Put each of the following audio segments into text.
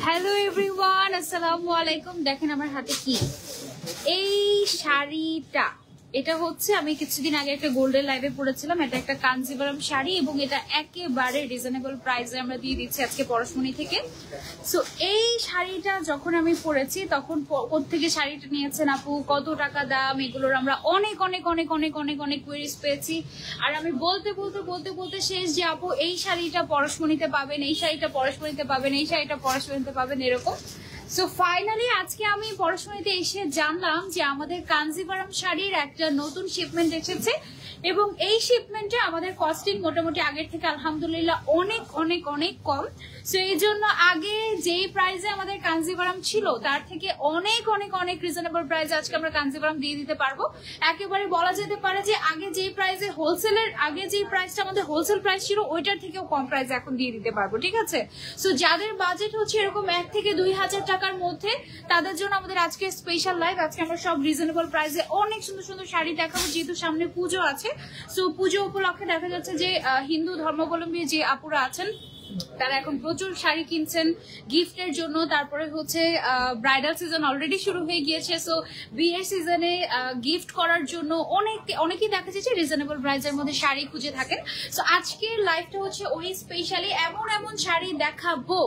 Hello everyone, আসসালামু আলাইকুম। দেখেন আমার হাতে কি এই শাড়িটা, এটা হচ্ছে আমি কিছুদিন আগে একটা গোল্ডেন লাইভে পড়েছিলাম। এটা একটা কাঞ্জিভারাম শাড়ি এবং এটা একেবারে রিজনেবল প্রাইসে আমরা দিয়ে দিচ্ছি আজকে পরশমণি থেকে। সো এই শাড়িটা যখন আমি পরেছি তখন কোত্থেকে শাড়িটা নিয়েছেন আপু, কত টাকা দাম, এগুলোর আমরা অনেক অনেক অনেক অনেক অনেক অনেক কোয়েরিজ পেয়েছি। আর আমি বলতে বলতে বলতে বলতে শেষ যে আপু এই শাড়িটা পরশমণিতে পাবেন, এই শাড়িটা পরশমণিতে পাবেন, এই শাড়িটা পরশমণিতে পাবেন, এরকম। সো ফাইনালি আজকে আমি পরশমণিতে এসে জানলাম যে আমাদের কাঞ্জিভারাম শাড়ির একটা নতুন শিপমেন্ট এসেছে এবং এই শিপমেন্টে আমাদের কস্টিং মোটামুটি আগের থেকে আলহামদুলিল্লাহ অনেক অনেক অনেক কম। সো এই জন্য আগে যেই প্রাইসে আমাদের কাঞ্জিভারাম ছিল তার থেকে অনেক অনেক অনেক রিজনেবল প্রাইসে আজকে আমরা কাঞ্জিভারাম দিয়ে দিতে পারবো। একেবারে বলা যেতে পারে যে আগে যেই প্রাইসে হোলসেলের আগে যেই প্রাইসটা আমাদের হোলসেল প্রাইস ছিল ওইটার থেকেও কম প্রাইসে এখন দিয়ে দিতে পারবো, ঠিক আছে? সো যাদের বাজেট হচ্ছে এরকম 1 থেকে 2,000 টাকার মধ্যে, তাদের জন্য আমাদের আজকে স্পেশাল লাইভ। আজকে আমরা সব রিজনেবল প্রাইসে অনেক সুন্দর সুন্দর শাড়ি দেখাবো, যেহেতু সামনে পুজো আছে। সো পুজো উপলক্ষে দেখা যাচ্ছে যে হিন্দু ধর্মাবলম্বী যে আপুরা আছেন তারা এখন প্রচুর শাড়ি কিনছেন গিফটের জন্য। তারপরে হচ্ছে ব্রাইডাল সিজন অলরেডি শুরু হয়ে গিয়েছে, সো বিয়ের সিজনে গিফট করার জন্য অনেকেই দেখা যাচ্ছে রিজনেবল প্রাইসের মধ্যে শাড়ি খুঁজে থাকেন। সো আজকের লাইভটা হচ্ছে ওই স্পেশালি এমন এমন শাড়ি দেখাবো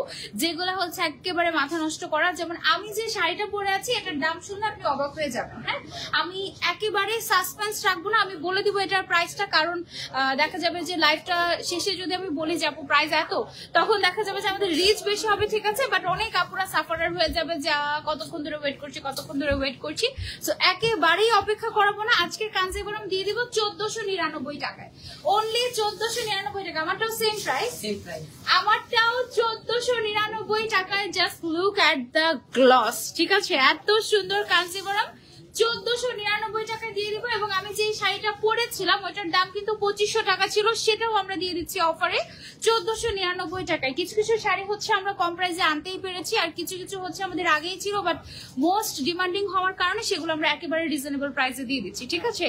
যেগুলো হচ্ছে একেবারে মাথা নষ্ট করা। যেমন আমি যে শাড়িটা পরে আছি এটার দাম শুনলে আপনি অবাক হয়ে যাবেন। হ্যাঁ, আমি একেবারে সাসপেন্স রাখবো না, আমি বলে দিব এটার প্রাইসটা, কারণ দেখা যাবে যে লাইভটা শেষে যদি আমি বলি যে আপু প্রাইস এত, তখন দেখা যাবে যে আমাদের রিচ বেশি হবে, ঠিক আছে, বাট অনেক আপুরা সাফারার হয়ে যাবে যে কতক্ষণ ধরে ওয়েট করছি। সো একেবারেই অপেক্ষা করাবো না, আজকের কাঞ্জিভারাম দিয়ে দিব 1499 টাকায়, অনলি 1499 টাকা। আমারটাও সেম প্রাইস, আমারটাও 1499 টাকায়। Just look at the gloss, ঠিক আছে? এত সুন্দর কাঞ্জিভারাম 1499 টাকায় দিয়ে দিব। এবং আমি যে শাড়িটা পরেছিলাম ওইটার দাম কিন্তু 2500 টাকা ছিল, সেটাও আমরা দিয়ে দিচ্ছি অফারে 1499 টাকায়। কিছু কিছু শাড়ি হচ্ছে আমরা কম প্রাইসে আনতেই পেরেছি, আর কিছু কিছু হচ্ছে আমাদের আগেই ছিল বাট মোস্ট ডিমান্ডিং হওয়ার কারণে সেগুলো আমরা একেবারে রিজনেবল প্রাইসে দিয়ে দিচ্ছি, ঠিক আছে?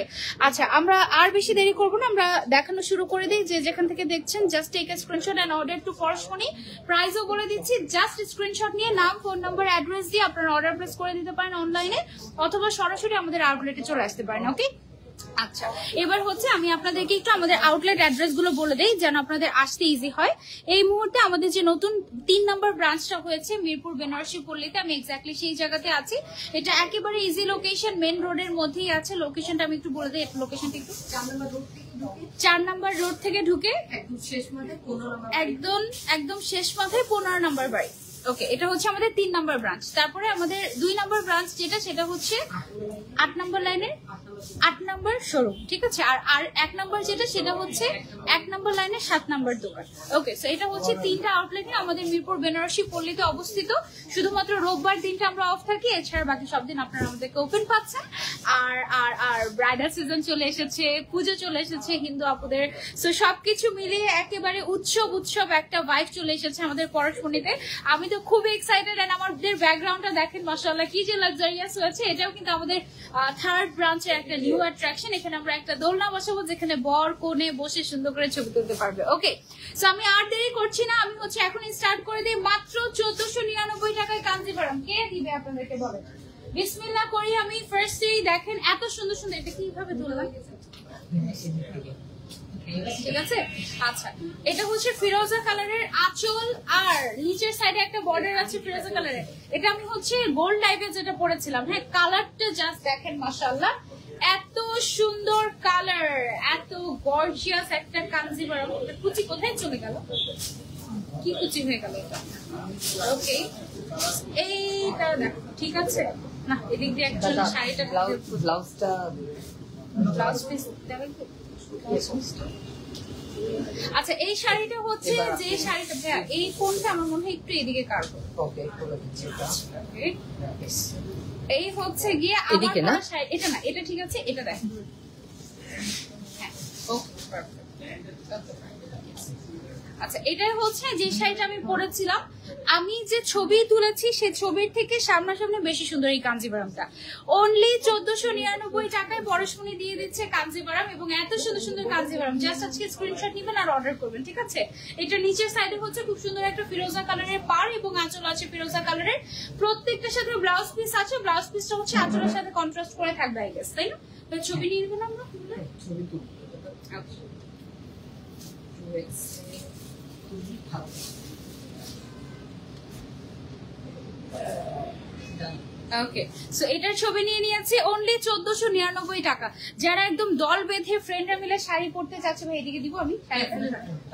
আচ্ছা, আমরা আর বেশি দেরি করবো না, আমরা দেখানো শুরু করে দিই। যে যেখান থেকে দেখছেন just take a screenshot and order to Parashmoni. প্রাইসও বলে দিচ্ছি, জাস্ট স্ক্রিনশট নিয়ে নাম, ফোন নাম্বার, অ্যাড্রেস দিয়ে আপনারা অর্ডার প্লেস করে দিতে পারেন অনলাইনে, অথবা সরাসরি আমাদের আউটলেটে চলে আসতে পারেন। ওকে, আচ্ছা, এবার হচ্ছে আমি আপনাদেরকে একটু আমাদের আউটলেট অ্যাড্রেস গুলো বলে দেই যেন আপনাদের আসতে ইজি হয়। এই মুহূর্তে আমাদের যে নতুন 3 নম্বর ব্রাঞ্চটা হয়েছে মিরপুর বেনারসি পল্লীতে, আমি এক্স্যাক্টলি সেই জায়গাতে আছি। এটা একেবারে ইজি লোকেশন, মেন রোডের মধ্যেই আছে। লোকেশনটা আমি একটু বলে দিই, লোকেশনটা একটু 4 নম্বর রোড থেকে ঢুকে একদম শেষ মাথায় 15 নম্বর বাড়ি। ওকে, এটা হচ্ছে আমাদের 3 নম্বর ব্রাঞ্চ। তারপরে আমাদের 2 নম্বর ব্রাঞ্চ যেটা, সেটা হচ্ছে 8 নম্বর লাইনের 8 নম্বর শোরুম, ঠিক আছে? আর 1 নম্বর যেটা, সেটা হচ্ছে 1 নম্বর লাইনের 7 নম্বর দোকান। ওকে, সো এটা হচ্ছে 3টা আউটলেটে আমাদের মিরপুর বেনারসি পল্লীতে অবস্থিত। শুধুমাত্র রোববার দিনটা আমরা অফ থাকি, এছাড়া বাকি সব দিন আপনারা আমাদেরকে ওপেন পাচ্ছেন। আর আর আর ব্রাইডাল সিজন চলে এসেছে, পুজো চলে এসেছে হিন্দু আপুদের, সো সবকিছু মিলিয়ে একেবারে উৎসব একটা ভাইব চলে এসেছে আমাদের পরশমণিতে। আমি তো খুবই এক্সাইটেড, এন্ড আমাদের ব্যাকগ্রাউন্ডটা দেখেন মাশাআল্লাহ কি যে লাক্সারিয়াস হয়েছে। এটাও কিন্তু আমাদের 3rd ব্রাঞ্চের একটা নিউ অ্যাট্রাকশন। এখানে আমরা একটা দোলনা বসাবো যেখানে বর কনে বসে সুন্দর করে ছবি তুলতে পারবে। ওকে, সো আমি আর দেরি করছি না, আমি হচ্ছে এখনই স্টার্ট করে দিই। মাত্র 1499 টাকায় কাঞ্জিভারাম কে দিবে আপনাদেরকে বলেন? বিসমিল্লাহ করি আমি। ফার্স্টেই দেখেন এত সুন্দর সুন্দর, এটা কিভাবে তুললাম, ঠিক আছে? আচ্ছা, এটা হচ্ছে ফিরোজা কালারের আঁচল, আর নিচের সাইডে একটা বর্ডার আছে ফিরোজা কালারের। এটা আমি হচ্ছে গোল্ড টাইপে যেটা পরেছিলাম। হ্যাঁ, কালারটা জাস্ট দেখেন মাশাআল্লাহ, এত সুন্দর কালার, এত গর্জিয়াস একটা কাঞ্জিভারাম। কুচি কোথায় চলে গেল, কি কুচি হয়ে গেল এটা? ওকে, এইটা দেখো, ঠিক আছে না? এদিক দিয়ে একজন শাড়িটা ব্লাউজ পিস দেখেন। আচ্ছা, এই শাড়িটা হচ্ছে যে শাড়িটা, এই কোনটা আমার মনে হয় একটু এদিকে কাটবো। এই হচ্ছে গিয়ে এদিকে না, এটা না, এটা ঠিক আছে, এটা দেখেন। হ্যাঁ, ওকে, পারফেক্ট। আচ্ছা, এটাই হচ্ছে যে শাড়িটা আমি পরেছিলাম। আমি যে ছবি তুলেছি সেই ছবির থেকে সামনাসামনি বেশি সুন্দর এই কাঞ্জিভারামটা। অনলি 1499 টাকায় পরশমণি দিয়ে দিচ্ছে কাঞ্জিভারাম, এবং এত সুন্দর সুন্দর কাঞ্জিভারাম। জাস্ট আজকে স্ক্রিনশট নেবেন আর অর্ডার করবেন, ঠিক আছে? এটা নিচের সাইডে হচ্ছে খুব সুন্দর একটা ফিরোজা কালারের পাড় এবং আঁচল আছে ফিরোজা কালারের। প্রত্যেকটার সাথে ব্লাউজ পিস আছে। ব্লাউজ পিসটা হচ্ছে আঁচলের সাথে কন্ট্রাস্ট করে থাকবে, আই গেস, তাই না? ছবি নিয়ে নেবেন আমরা, ছবি তুলব। ওকে, সো এটার ছবি নিয়ে নিয়েছি অনলি 1499 টাকা। যারা একদম দল বেঁধে ফ্রেন্ডরা মিলে শাড়ি পরতে চাচ্ছে, ভাই এদিকে দিব আমি।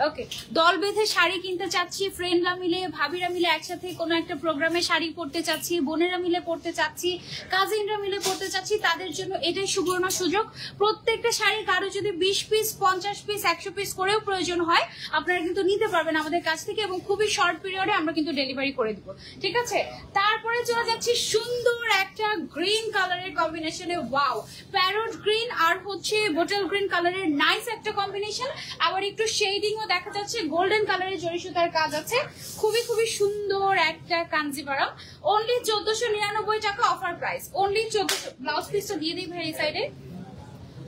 ওকে, দল বেঁধে শাড়ি কিনতে চাচ্ছি, ফ্রেন্ডরা মিলে ভাবিরা মিলে একসাথে কোনো একটা প্রোগ্রামে শাড়ি পরতে চাচ্ছি, বোনেরা মিলে পরতে চাচ্ছি, কাজিনরা মিলে পরতে চাচ্ছি, তাদের জন্য এটাই সুবর্ণ সুযোগ। প্রত্যেকটা শাড়ি কারো যদি 20 পিস 50 পিস 100 পিস করেও প্রয়োজন হয়, আপনারা কিন্তু নিতে পারবেন আমাদের কাছ থেকে, এবং খুবই শর্ট পিরিয়ডে আমরা কিন্তু ডেলিভারি করে দিব, ঠিক আছে? তারপরে চলে যাচ্ছি সুন্দর একটা গ্রিন কালারের কম্বিনেশনে। ওয়াও, প্যারট গ্রিন আর হচ্ছে বোটল গ্রিন কালারের নাইস একটা কম্বিনেশন। আবার একটু শেডিং ও দেখা যাচ্ছে, গোল্ডেন কালারের জরি সুতার কাজ আছে। খুবই খুবই সুন্দর একটা কাঞ্জিভারাম। অনলি 1499 টাকা অফার প্রাইস। অনলি 1400। ব্লাউজ পিসটা দিয়ে দিই ভাই এই সাইডে।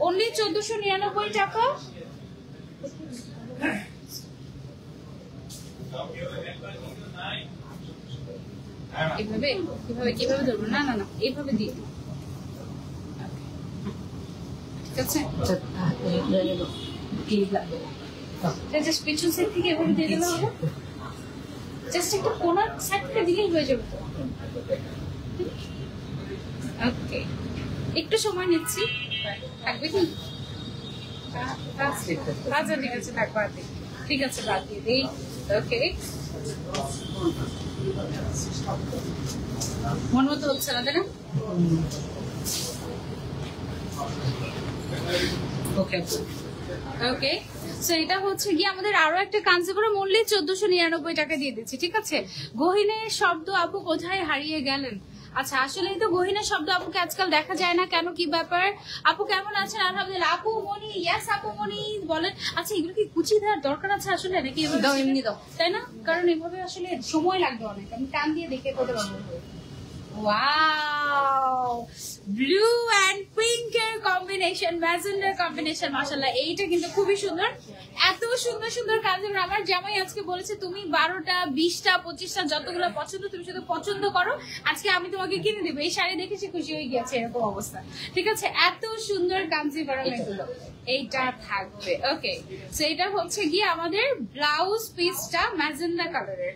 অনলি 1499 টাকা। এভাবে কিভাবে কিভাবে ধরবো? না না না, এইভাবে দিয়ে দিই, ঠিক আছে? জাস্ট পিছন সাইড থেকে এভাবে দিয়ে দিলে হবে। জাস্ট একটা কোনার সাইড থেকে দিলেই হয়ে যাবে। ওকে, একটু সময় নিচ্ছি, থাকবে কি? আচ্ছা ঠিক আছে, থাক, বাদ দিই। ঠিক আছে, বাদ দিয়ে দিই। ওকে, মন মতো হচ্ছে না, তাই না? ওকে ওকে, সো এটা হচ্ছে গিয়ে আমাদের আরো একটা কাঞ্জিভারাম অনলি 1499 টাকা দিয়ে দিচ্ছি, ঠিক আছে? গহিনের শব্দ আপু কোথায় হারিয়ে গেলেন? আচ্ছা, আসলেই তো গহিনের শব্দ আপুকে আজকাল দেখা যায় না কেন, কি ব্যাপার? আপু কেমন আছেন? আলহামদুলিল্লাহ। আপু মনি, ইয়েস আপু মনি বলেন। আচ্ছা, এগুলো কি কুচি দেওয়ার দরকার আছে আসলে, নাকি দাও এমনি দাও, তাই না? কারণ এভাবে আসলে সময় লাগবে অনেক, আমি টান দিয়ে দেখে করতে পারবো। ওয়াও, ব্লু এন্ড পিঙ্ক এর কম্বিনেশন, ম্যাজেন্ডার কম্বিনেশন, মাশাআল্লাহ এইটা কিন্তু খুবই সুন্দর। এত সুন্দর সুন্দর কাঞ্জিভারাম। আমার জামাই আজকে বলেছে তুমি 12টা 20টা 25টা যতগুলো পছন্দ তুমি শুধু পছন্দ করো, আজকে আমি তোমাকে কিনে দেবো। এই শাড়ি দেখেছি খুশি হয়ে গিয়েছে, এরকম অবস্থা, ঠিক আছে? এত সুন্দর কাঞ্জিভারাম এগুলো। এইটা থাকবে। ওকে, সো এটা হচ্ছে গিয়ে আমাদের ব্লাউজ পিসটা ম্যাজেন্ডা কালারের।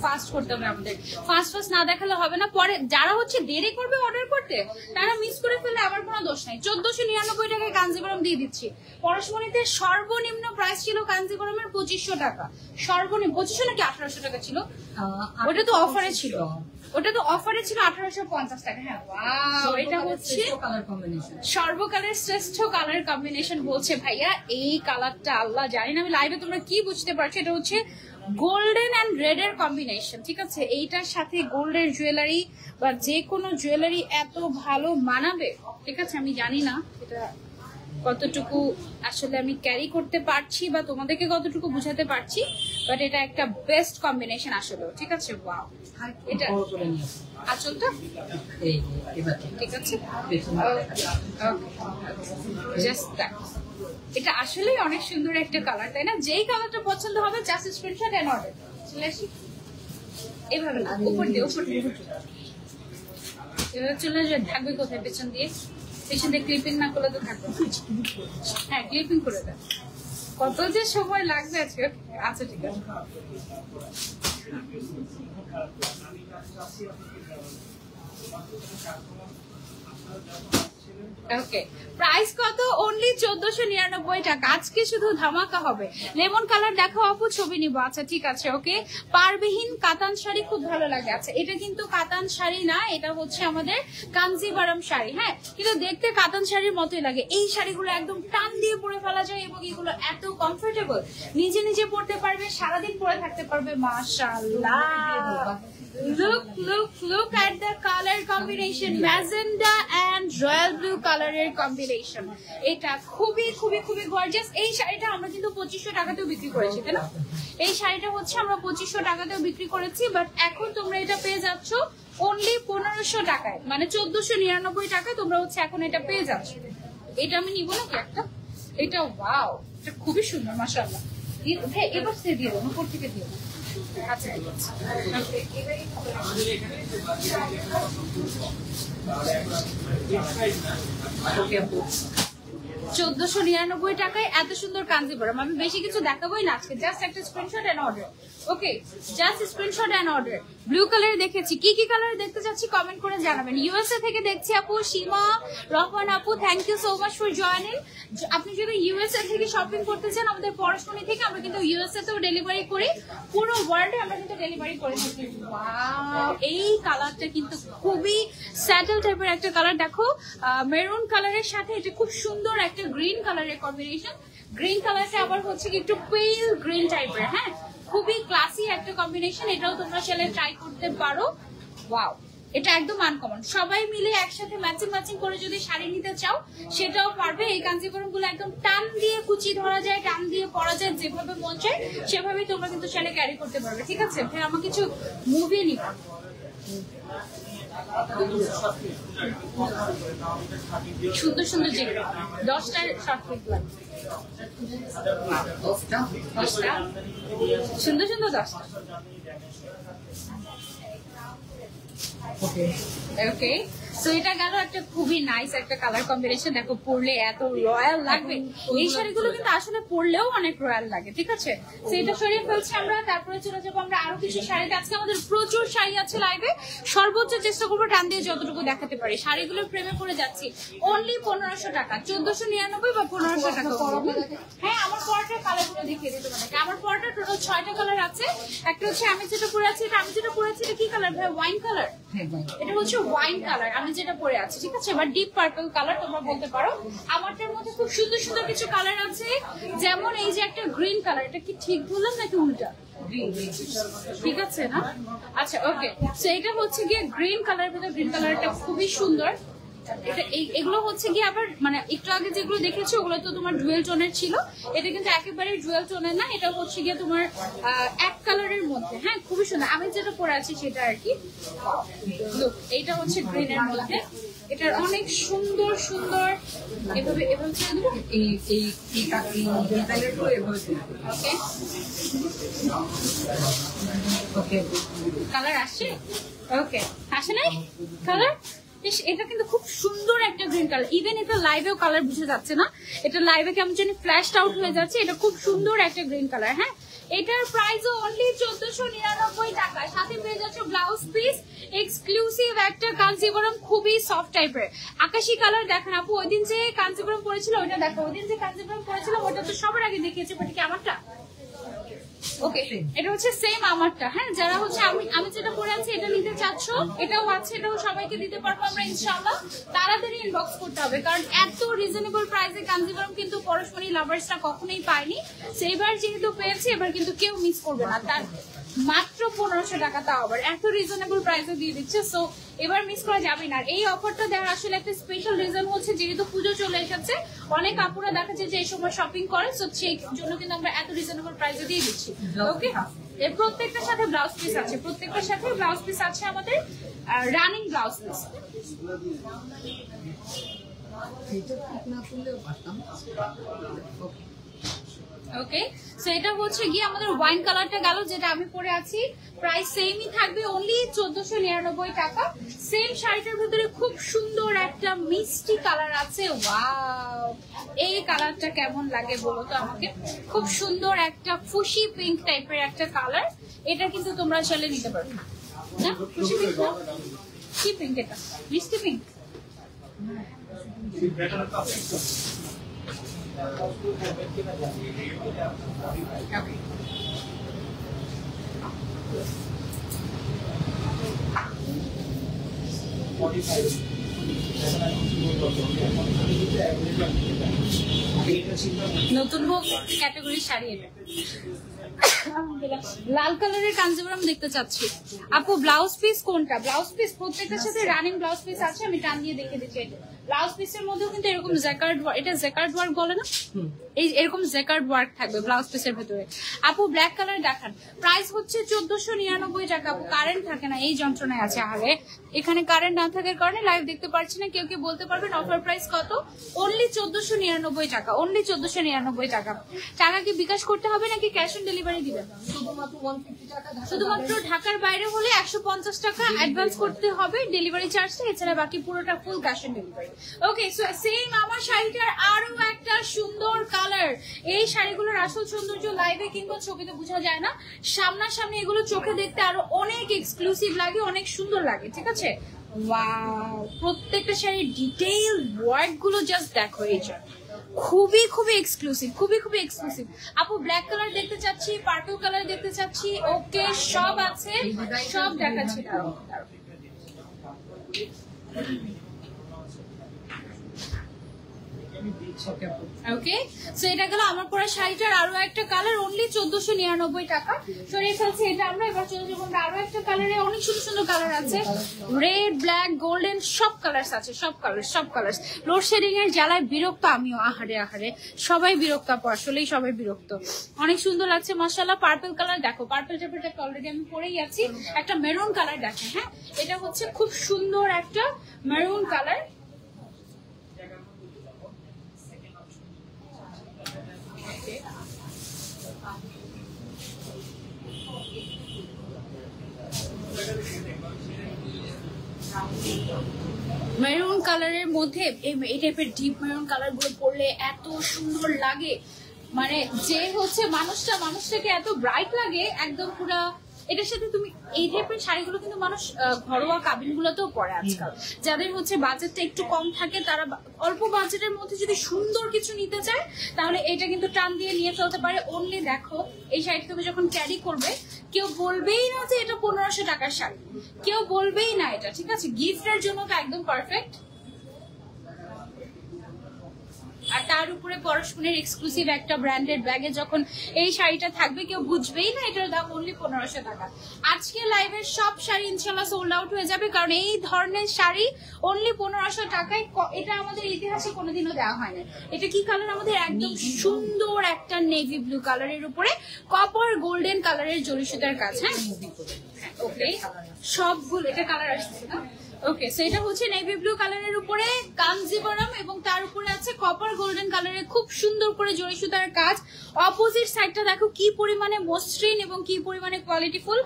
ফাস্ট করতে হবে আমাদের, ফাস্ট না দেখালে হবে না। পরে যারা হচ্ছে দেরি করবে অর্ডার করতে, তারা মিস করে ফেললে আবার কোনো দোষ নাই। 1499 টাকায় কাঞ্জিভারাম দিয়ে দিচ্ছি। পরশমণিতে সর্বনিম্ন প্রাইস ছিল কাঞ্জিভারামের 2500 টাকা। সর্বনিম্ন 2500 নাকি 1800 টাকা ছিল? ওটা তো অফারে ছিল, ওটা তো অফারে ছিল 1850 টাকা। হ্যাঁ, ওয়াও, এটা হচ্ছে সর্বকালের শ্রেষ্ঠ কালার কম্বিনেশন বলছে ভাইয়া। এই কালারটা আল্লাহ জানি না, আমি লাইভে তোমরা কি বুঝতে পারছো। এটা হচ্ছে গোল্ডেন এন্ড রেড এর কম্বিনেশন, ঠিক আছে? এইটার সাথে গোল্ডের জুয়েলারি বা যে কোনো জুয়েলারি এত ভালো মানাবে, ঠিক আছে? আমি জানি না এটা কতটুকু আসলে আমি ক্যারি করতে পারছি বা তোমাদেরকে কতটুকু বুঝাতে পারছি, বাট এটা একটা বেস্ট কম্বিনেশন আসলে, ঠিক আছে? ওয়াও, এটা আঁচলটা ঠিক আছে, জাস্ট দ্যাট। এটা আসলেই অনেক সুন্দর একটা কালার, তাই না? যেই কালারটা পছন্দ হবে জাস্ট স্ক্রিনশট এন্ড অর্ডার। চলে আসি এভাবে না, উপর দিয়ে উপর দিয়ে এভাবে চলে যাবে। থাকবে কোথায়? পেছন দিয়ে, পেছন দিয়ে ক্লিপিং না করলে তো থাকবে। হ্যাঁ, ক্লিপিং করে দেন। কত যে সময় লাগবে আজকে। আচ্ছা ঠিক আছে, ওকে। প্রাইস কত? অনলি 1499 টাকা। আজকে শুধু ধামাকা হবে। লেমন কালার দেখাও আপু, ছবি নিব। আচ্ছা ঠিক আছে, ওকে। পারবিহীন কাতান শাড়ি খুব ভালো লাগে। আচ্ছা, এটা কিন্তু কাতান শাড়ি না, এটা হচ্ছে আমাদের কাঞ্জিভারাম শাড়ি। হ্যাঁ, কিন্তু দেখতে কাতান শাড়ির মতোই লাগে। এই শাড়িগুলো একদম টান দিয়ে পরে ফেলা যায় এবং এগুলো এত কমফোর্টেবল, নিজে নিজে পরতে পারবে, সারাদিন পরে থাকতে পারবে। মাশাআল্লাহ, combination, magenta and royal blue কালারের কম্বিনেশন। এটা খুবই খুবই খুবই গর্জিয়াস। এই শাড়িটা আমরা কিন্তু 2500 টাকাতেও বিক্রি করেছি, তাই না? এই শাড়িটা হচ্ছে আমরা 2500 টাকাতেও বিক্রি করেছি, বাট এখন তোমরা এটা পেয়ে যাচ্ছ অনলি 1500 টাকায়, মানে 1499 টাকায় তোমরা হচ্ছে এখন এটা পেয়ে যাচ্ছ। এটা আমি নিব নাকি একটা? এটা ওয়াও, এটা খুবই সুন্দর মাশাআল্লাহ। এবার সে দিয়ে দেবো, উপর থেকে দিয়ে দেবো। আচ্ছা ঠিক আছে। 1499 টাকায় এত সুন্দর কাঞ্জিবরম। আমি বেশি কিছু দেখাবোই না আজকে, জাস্ট একটা screenshot and order. Okay, just screenshot and order. Blue colour দেখেছি, কি কি কালার দেখতে চাচ্ছি কমেন্ট করে জানাবেন। ইউএসএ থেকে দেখছি আপু সীমা রহমান আপু, thank you so much for joining. আপনি যদি ইউএসএ থেকে শপিং করতে চান আমাদের পরশমণি থেকে, আমরা কিন্তু ইউএসএ তেও ডেলিভারি করি, পুরো ওয়ার্ল্ডে আমরা কিন্তু ডেলিভারি করে থাকি। ওয়াও, এই কালারটা কিন্তু খুবই স্যাটেল টাইপের একটা কালার। দেখো মেরুন কালারের সাথে এটা খুব সুন্দর একটা গ্রিন কালারের কম্বিনেশন। গ্রিন কালারটা আবার হচ্ছে কি একটু পেল গ্রিন টাইপের, হ্যাঁ খুবই ক্লাসি একটা কম্বিনেশন। এটাও তোমরা চাইলে ট্রাই করতে পারো। ওয়াও, এটা একদম আনকমন। সবাই মিলে একসাথে ম্যাচিং ম্যাচিং করে যদি শাড়ি নিতে চাও সেটাও পারবে। এই কাঞ্জিবরম গুলো একদম টান দিয়ে কুচি ধরা যায়, টান দিয়ে পরা যায়, যেভাবে মন চায় সেভাবেই তোমরা কিন্তু শাড়ি ক্যারি করতে পারবে। ঠিক আছে ভাই, আমার কিছু মুভি নিবা। সুন্দর সুন্দর যেগুলো 10টার শর্ট পিক লাগবে, 10টা সুন্দর সুন্দর 10টা। ওকে, সো এটা গেল একটা খুবই নাইস একটা কালার কম্বিনেশন। দেখো পরলে এত রয়্যাল লাগবে। এই শাড়িগুলো কিন্তু আসলে পরলেও অনেক রয়্যাল লাগে। ঠিক আছে, সো এটা সরিয়ে ফেলছি আমরা, তারপরে চলে যাবো আমরা আরো কিছু শাড়িতে। আজকে আমাদের প্রচুর শাড়ি আছে লাইভে, সর্বোচ্চ চেষ্টা করবো টান দিয়ে যতটুকু দেখাতে পারি। শাড়িগুলোর প্রেমে পড়ে যাচ্ছি। অনলি 1500 টাকা, 1499 বা 1500 টাকা। হ্যাঁ, আমার পরটার কালার গুলো দেখিয়ে দিতে পারে। আমার পরটা টোটাল 6টা কালার আছে। একটা হচ্ছে আমি যেটা পরে আছি, এটা আমি যেটা পরে আছি এটা কি কালার ভাই? Wine colour. এটা হচ্ছে ওয়াইন কালার আমি যেটা পরে আছি। ঠিক আছে, বা ডিপ পার্পল কালার তোমরা বলতে পারো। আমারটার মধ্যে খুব সুন্দর সুন্দর কিছু কালার আছে, যেমন এই যে একটা গ্রিন কালার। এটা কি ঠিক বললাম নাকি উল্টা? ঠিক আছে না? আচ্ছা ওকে, সো এটা হচ্ছে গিয়ে গ্রিন কালার। গ্রিন কালারটা খুবই সুন্দর। এটা এগুলো হচ্ছে কি আবার মানে একটু আগে যেগুলো দেখেছো ওগুলো তো তোমার ডুয়েল টোনের ছিল, এটা কিন্তু একেবারে ডুয়েল টোনের না, এটা হচ্ছে গিয়ে তোমার এক কালারের মধ্যে। হ্যাঁ খুবই সুন্দর। আমি যেটা পরে আছি সেটা আর কি। লুক, এইটা হচ্ছে গ্রিনের মধ্যে। এটার অনেক সুন্দর সুন্দর এভাবে এভাবে ছেড়ে দেবো। ওকে, কালার আসছে? ওকে, আসে নাই কালার? এটা কিন্তু খুব সুন্দর একটা গ্রিন কালার। ইভেন এটা লাইভেও কালার বুঝে যাচ্ছে না, এটা লাইভে কেমন জানি ফ্ল্যাশড আউট হয়ে যাচ্ছে। এটা খুব সুন্দর একটা গ্রিন কালার। হ্যাঁ, এটার প্রাইসও অনলি 1499 টাকা। সাথে পেয়ে যাচ্ছে ব্লাউজ পিস, এক্সক্লুসিভ একটা কাঞ্জিবরম, খুবই সফট টাইপের আকাশি কালার। দেখেন আপু, ওই দিন যে কাঞ্জিবরম পরেছিল ওইটা দেখো, ওই দিন যে কাঞ্জিবরম পরেছিল ওইটা তো সবার আগে দেখিয়েছে, বাট কি আমারটা? ওকে, এটা হচ্ছে সেম আমারটা। হ্যাঁ, যারা হচ্ছে আমি যেটা পরে আছি এটা নিতে চাচ্ছ, এটাও আছে, এটাও সবাইকে দিতে পারবো আমরা ইনশাআল্লাহ। তাড়াতাড়ি ইনবক্স করতে হবে, কারণ এত রিজনেবল প্রাইসে কাঞ্জিবরম কিন্তু পরশমণি লাভার্সরা কখনোই পায়নি। সেইবার যেহেতু পেয়েছে, এবার কিন্তু কেউ মিস করবে না। তার মাত্র 1500 টাকা, তাও আবার এত রিজনেবল প্রাইসে দিয়ে দিচ্ছে। সো এবার মিস করা যাবে না। এই অফারটা দেওয়ার আসলে একটা স্পেশাল রিজন হচ্ছে যেহেতু পুজো চলে এসেছে, অনেক আপুরা দেখা যায় যে এই সময় শপিং করে, সো সেই জন্য কিন্তু আমরা এত রিজনেবল প্রাইসে দিয়ে দিচ্ছি। ওকে, এর প্রত্যেকটার সাথে ব্লাউজ পিস আছে, প্রত্যেকটার সাথে ব্লাউজ পিস আছে আমাদের, রানিং ব্লাউজ পিস। ওকে, সো এটা হচ্ছে গিয়ে আমাদের ওয়াইন কালারটা গেল, যেটা আমি পরে আছি। প্রাইস সেমই থাকবে, অনলি 1499 টাকা। সেম শাড়িটার ভিতরে খুব সুন্দর একটা মিষ্টি কালার আছে। ওয়াও, এই কালারটা কেমন লাগে বলো তো আমাকে? খুব সুন্দর একটা ফুশি পিঙ্ক টাইপের একটা কালার। এটা কিন্তু তোমরা চাইলে নিতে পারো। না ফুশি পিঙ্ক না, কি পিঙ্ক? এটা মিষ্টি পিঙ্ক। নতুন হোক ক্যাটাগরি শাড়ি এটা। লাল কালারের কাঞ্জিবরম দেখতে চাচ্ছি আপু। ব্লাউজ পিস কোনটা? ব্লাউজ পিস প্রত্যেকটার সাথে রানিং ব্লাউজ পিস আছে, আমি টান দিয়ে দেখে দিচ্ছি। ব্লাউজ পিসের মধ্যেও কিন্তু এরকম জ্যাকার্ড, এটা জ্যাকার্ড ওয়ার্ক বলে না, এই এরকম জ্যাকার্ড ওয়ার্ক থাকবে ব্লাউজ পিসের ভেতরে। আপু ব্ল্যাক কালার দেখান। প্রাইস হচ্ছে 1499 টাকা। আপু কারেন্ট থাকে না, এই যন্ত্রণায় আছে। আরে এখানে কারেন্ট না থাকার কারণে লাইভ দেখতে পাচ্ছি না। কেউ কেউ বলতে পারবেন অফার প্রাইস কত? অনলি 1499 টাকা, অনলি 1499 টাকা। টাকা কি বিকাশ করতে হবে নাকি ক্যাশ অন ডেলিভারি দিবেন? শুধুমাত্র ঢাকার বাইরে হলে 150 টাকা অ্যাডভান্স করতে হবে ডেলিভারি চার্জটা, এছাড়া বাকি পুরোটা full cash on delivery. Okay, so same আমার শাড়িটার আরো একটা সুন্দর কালার। এই শাড়িগুলোর আসল সৌন্দর্য লাইভে কিংবা ছবিতে বোঝা যায় না, সামনাসামনি এগুলো চোখে দেখতে আরো অনেক এক্সক্লুসিভ লাগে, অনেক সুন্দর লাগে। ঠিক আছে, ওয়াও, প্রত্যেকটা শাড়ির ডিটেইল ওয়ার্ক গুলো জাস্ট দেখো। এই যে খুবই খুবই এক্সক্লুসিভ, খুবই খুবই এক্সক্লুসিভ। আপু ব্ল্যাক কালার দেখতে চাচ্ছি, পার্পল কালার দেখতে চাচ্ছি। ওকে, সব আছে, সব দেখাচ্ছি। ওকে, সো এটা গেল আমার পরা শাড়িটার আরো একটা কালার, অনলি 1499 টাকা। সরিয়ে ফেলছি এটা আমরা। এবার চলে যাবো আরো একটা কালারে। অনেক সুন্দর সুন্দর কালার আছে, রেড, ব্ল্যাক, গোল্ডেন, সব কালার আছে, সব কালার, সব কালার। লোডশেডিং এর জ্বালায় বিরক্ত আমিও, আহারে আহারে, সবাই বিরক্ত আপু, আসলেই সবাই বিরক্ত। অনেক সুন্দর লাগছে মাশাআল্লাহ। পার্পল কালার দেখো, পার্পল টাইপের অলরেডি আমি পরেই আছি। একটা মেরুন কালার দেখেন, হ্যাঁ এটা হচ্ছে খুব সুন্দর একটা মেরুন কালার। মেরুন কালারের মধ্যে এই টাইপের ডিপ মেরুন কালার গুলো পরলে এত সুন্দর লাগে, মানে যে হচ্ছে মানুষটাকে এত ব্রাইট লাগে একদম পুরা। এটার সাথে তুমি এই টাইপের শাড়িগুলো কিন্তু মানুষ ঘরোয়া কাবিন গুলোতেও পরে আজকাল। যাদের হচ্ছে বাজেটটা একটু কম থাকে, তারা অল্প বাজেটের মধ্যে যদি সুন্দর কিছু নিতে চায় তাহলে এটা কিন্তু টান দিয়ে নিয়ে চলতে পারে। অনলি দেখো এই শাড়িটা তুমি যখন ক্যারি করবে, কেউ বলবেই না যে এটা 1500 টাকার শাড়ি, কেউ বলবেই না এটা। ঠিক আছে, গিফটের জন্য তো একদম পারফেক্ট। আর তার উপরে পরশমনির এক্সক্লুসিভ একটা ব্র্যান্ডেড ব্যাগে যখন এই শাড়িটা থাকবে, কেউ বুঝবেই না এটার দাম অনলি 1500 টাকা। আজকে লাইভের সব শাড়ি ইনশাল্লাহ সোল্ড আউট হয়ে যাবে, কারণ এই ধরনের শাড়ি অনলি 1500 টাকায় এটা আমাদের ইতিহাসে কোনোদিনও দেওয়া হয় না। এটা কি কালার? আমাদের একদম সুন্দর একটা নেভি ব্লু কালারের উপরে কপার গোল্ডেন কালারের জরি সুতার কাজ। হ্যাঁ ওকে, সবগুলো এটা কালার আসছে না। ওকে, সো এটা হচ্ছে নেভি ব্লু কালারের উপরে কাঞ্জিবরম এবং তার উপরে আছে কপার গোল্ডেন কালারের খুব সুন্দর করে জরি সুতার কাজ। অপোজিট সাইডটা দেখো কি পরিমাণে মসৃণ এবং কি পরিমাণে কোয়ালিটিফুল।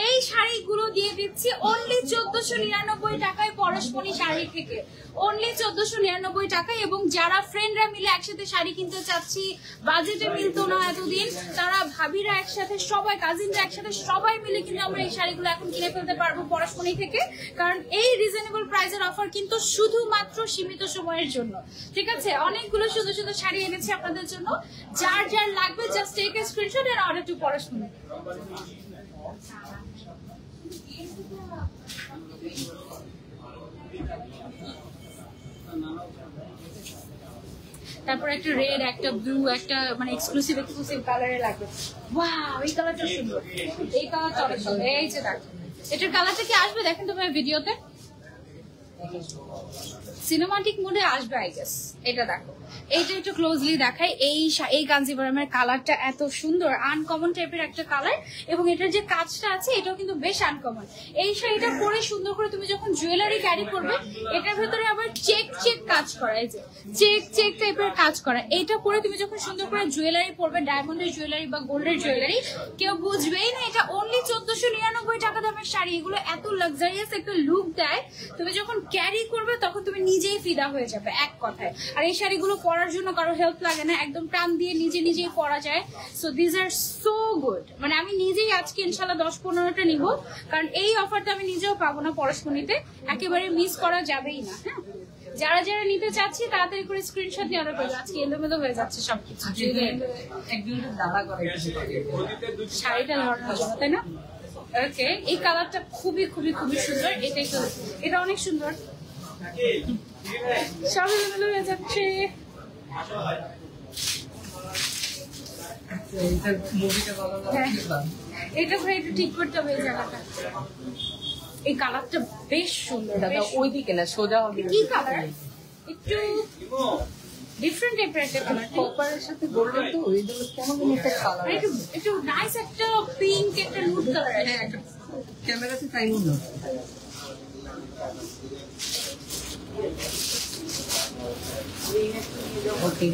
এই শাড়িগুলো দিয়ে দিচ্ছি অনলি 1499 টাকায় পরশমনি শাড়ি থেকে, অনলি 1499 টাকায়। এবং যারা ফ্রেন্ডরা মিলে একসাথে শাড়ি কিনতে চাচ্ছি, বাজেটে মিলতো না এতদিন, তারা ভাবিরা একসাথে সবাই, কাজিনরা একসাথে সবাই মিলে কিন্তু আমরা এই শাড়িগুলো এখন কিনে ফেলতে পারবো পরশমনি থেকে। কারণ এই রিজনেবল প্রাইসের অফার কিন্তু শুধুমাত্র সীমিত সময়ের জন্য। ঠিক আছে, অনেকগুলো সুন্দর সুন্দর শাড়ি এনেছি আপনাদের জন্য। যার যার লাগবে just take a screenshot and order to Parashmoni. তারপর একটা রেড, একটা ব্লু, একটা মানে এক্সক্লুসিভ কালারে লাগবে। ওয়াও, এই কালারটা সুন্দর, এই কালারটা অনেক সুন্দর। এই যে দেখো, এটার কালারটা কি আসবে দেখেন তোমার ভিডিওতে, সিনেমাটিক মোডে আসবে আই গেস। এটা দেখো, এইটা একটু ক্লোজলি দেখাই। এই কাঞ্জিবরমের কালারটা এত সুন্দর, আনকমন টাইপের একটা কালার, এবং এটার যে কাজটা আছে এটাও কিন্তু বেশ আনকমন। এই শাড়িটা পরে সুন্দর করে তুমি যখন জুয়েলারি ক্যারি করবে, এটার ভেতরে আবার চেক চেক কাজ করা, এই যে চেক চেক টাইপের কাজ করা। এটা পরে তুমি যখন সুন্দর করে জুয়েলারি পরবে, ডায়মন্ডের জুয়েলারি বা গোল্ডের জুয়েলারি, কেউ বুঝবেই না এটা অনলি 1499 টাকা দামের শাড়ি। এগুলো এত লাক্সারিয়াস একটা লুক দেয়, তুমি যখন ক্যারি করবে তখন তুমি নিজেই ফিদা হয়ে যাবে এক কথায়। আর এই শাড়িগুলো পরার জন্য কারো হেল্প লাগে না, একদম টান দিয়ে নিজেই পরা যায়। So this are so good. মানে আমি নিজেই আজকে ইনশাল্লাহ 10-15টা নিব, কারণ এই অফারটা আমি নিজেও পাবো না পরশমনিতে, একেবারে মিস করা যাবেই না। হ্যাঁ, যারা যারা নিতে চাচ্ছি তাড়াতাড়ি করে স্ক্রিনশট দিয়ে অর্ডার করবে। আজকে এলোমেলো হয়ে যাচ্ছে সবকিছু, শাড়িটা ধরানোর জন্য, তাই না? ওকে, এই কালারটা খুবই খুবই খুবই সুন্দর। এটা অনেক সুন্দর, সব এলোমেলো হয়ে যাচ্ছে। এটা ভাই একটু ঠিক করতে হবে এই জায়গাটা। এই কালারটা বেশ সুন্দর। দাদা ওইদিকে না, সোজা হবে। কি কালার? একটু ডিফারেন্ট টাইপের একটা কালার, কপারের সাথে গোল্ডেন তো ওই জন্য কেমন একটা কালার, একটু একটু নাইস একটা পিঙ্ক একটা নুড কালার। হ্যাঁ একটা ক্যামেরাতে তাই মনে হয়। ওকে,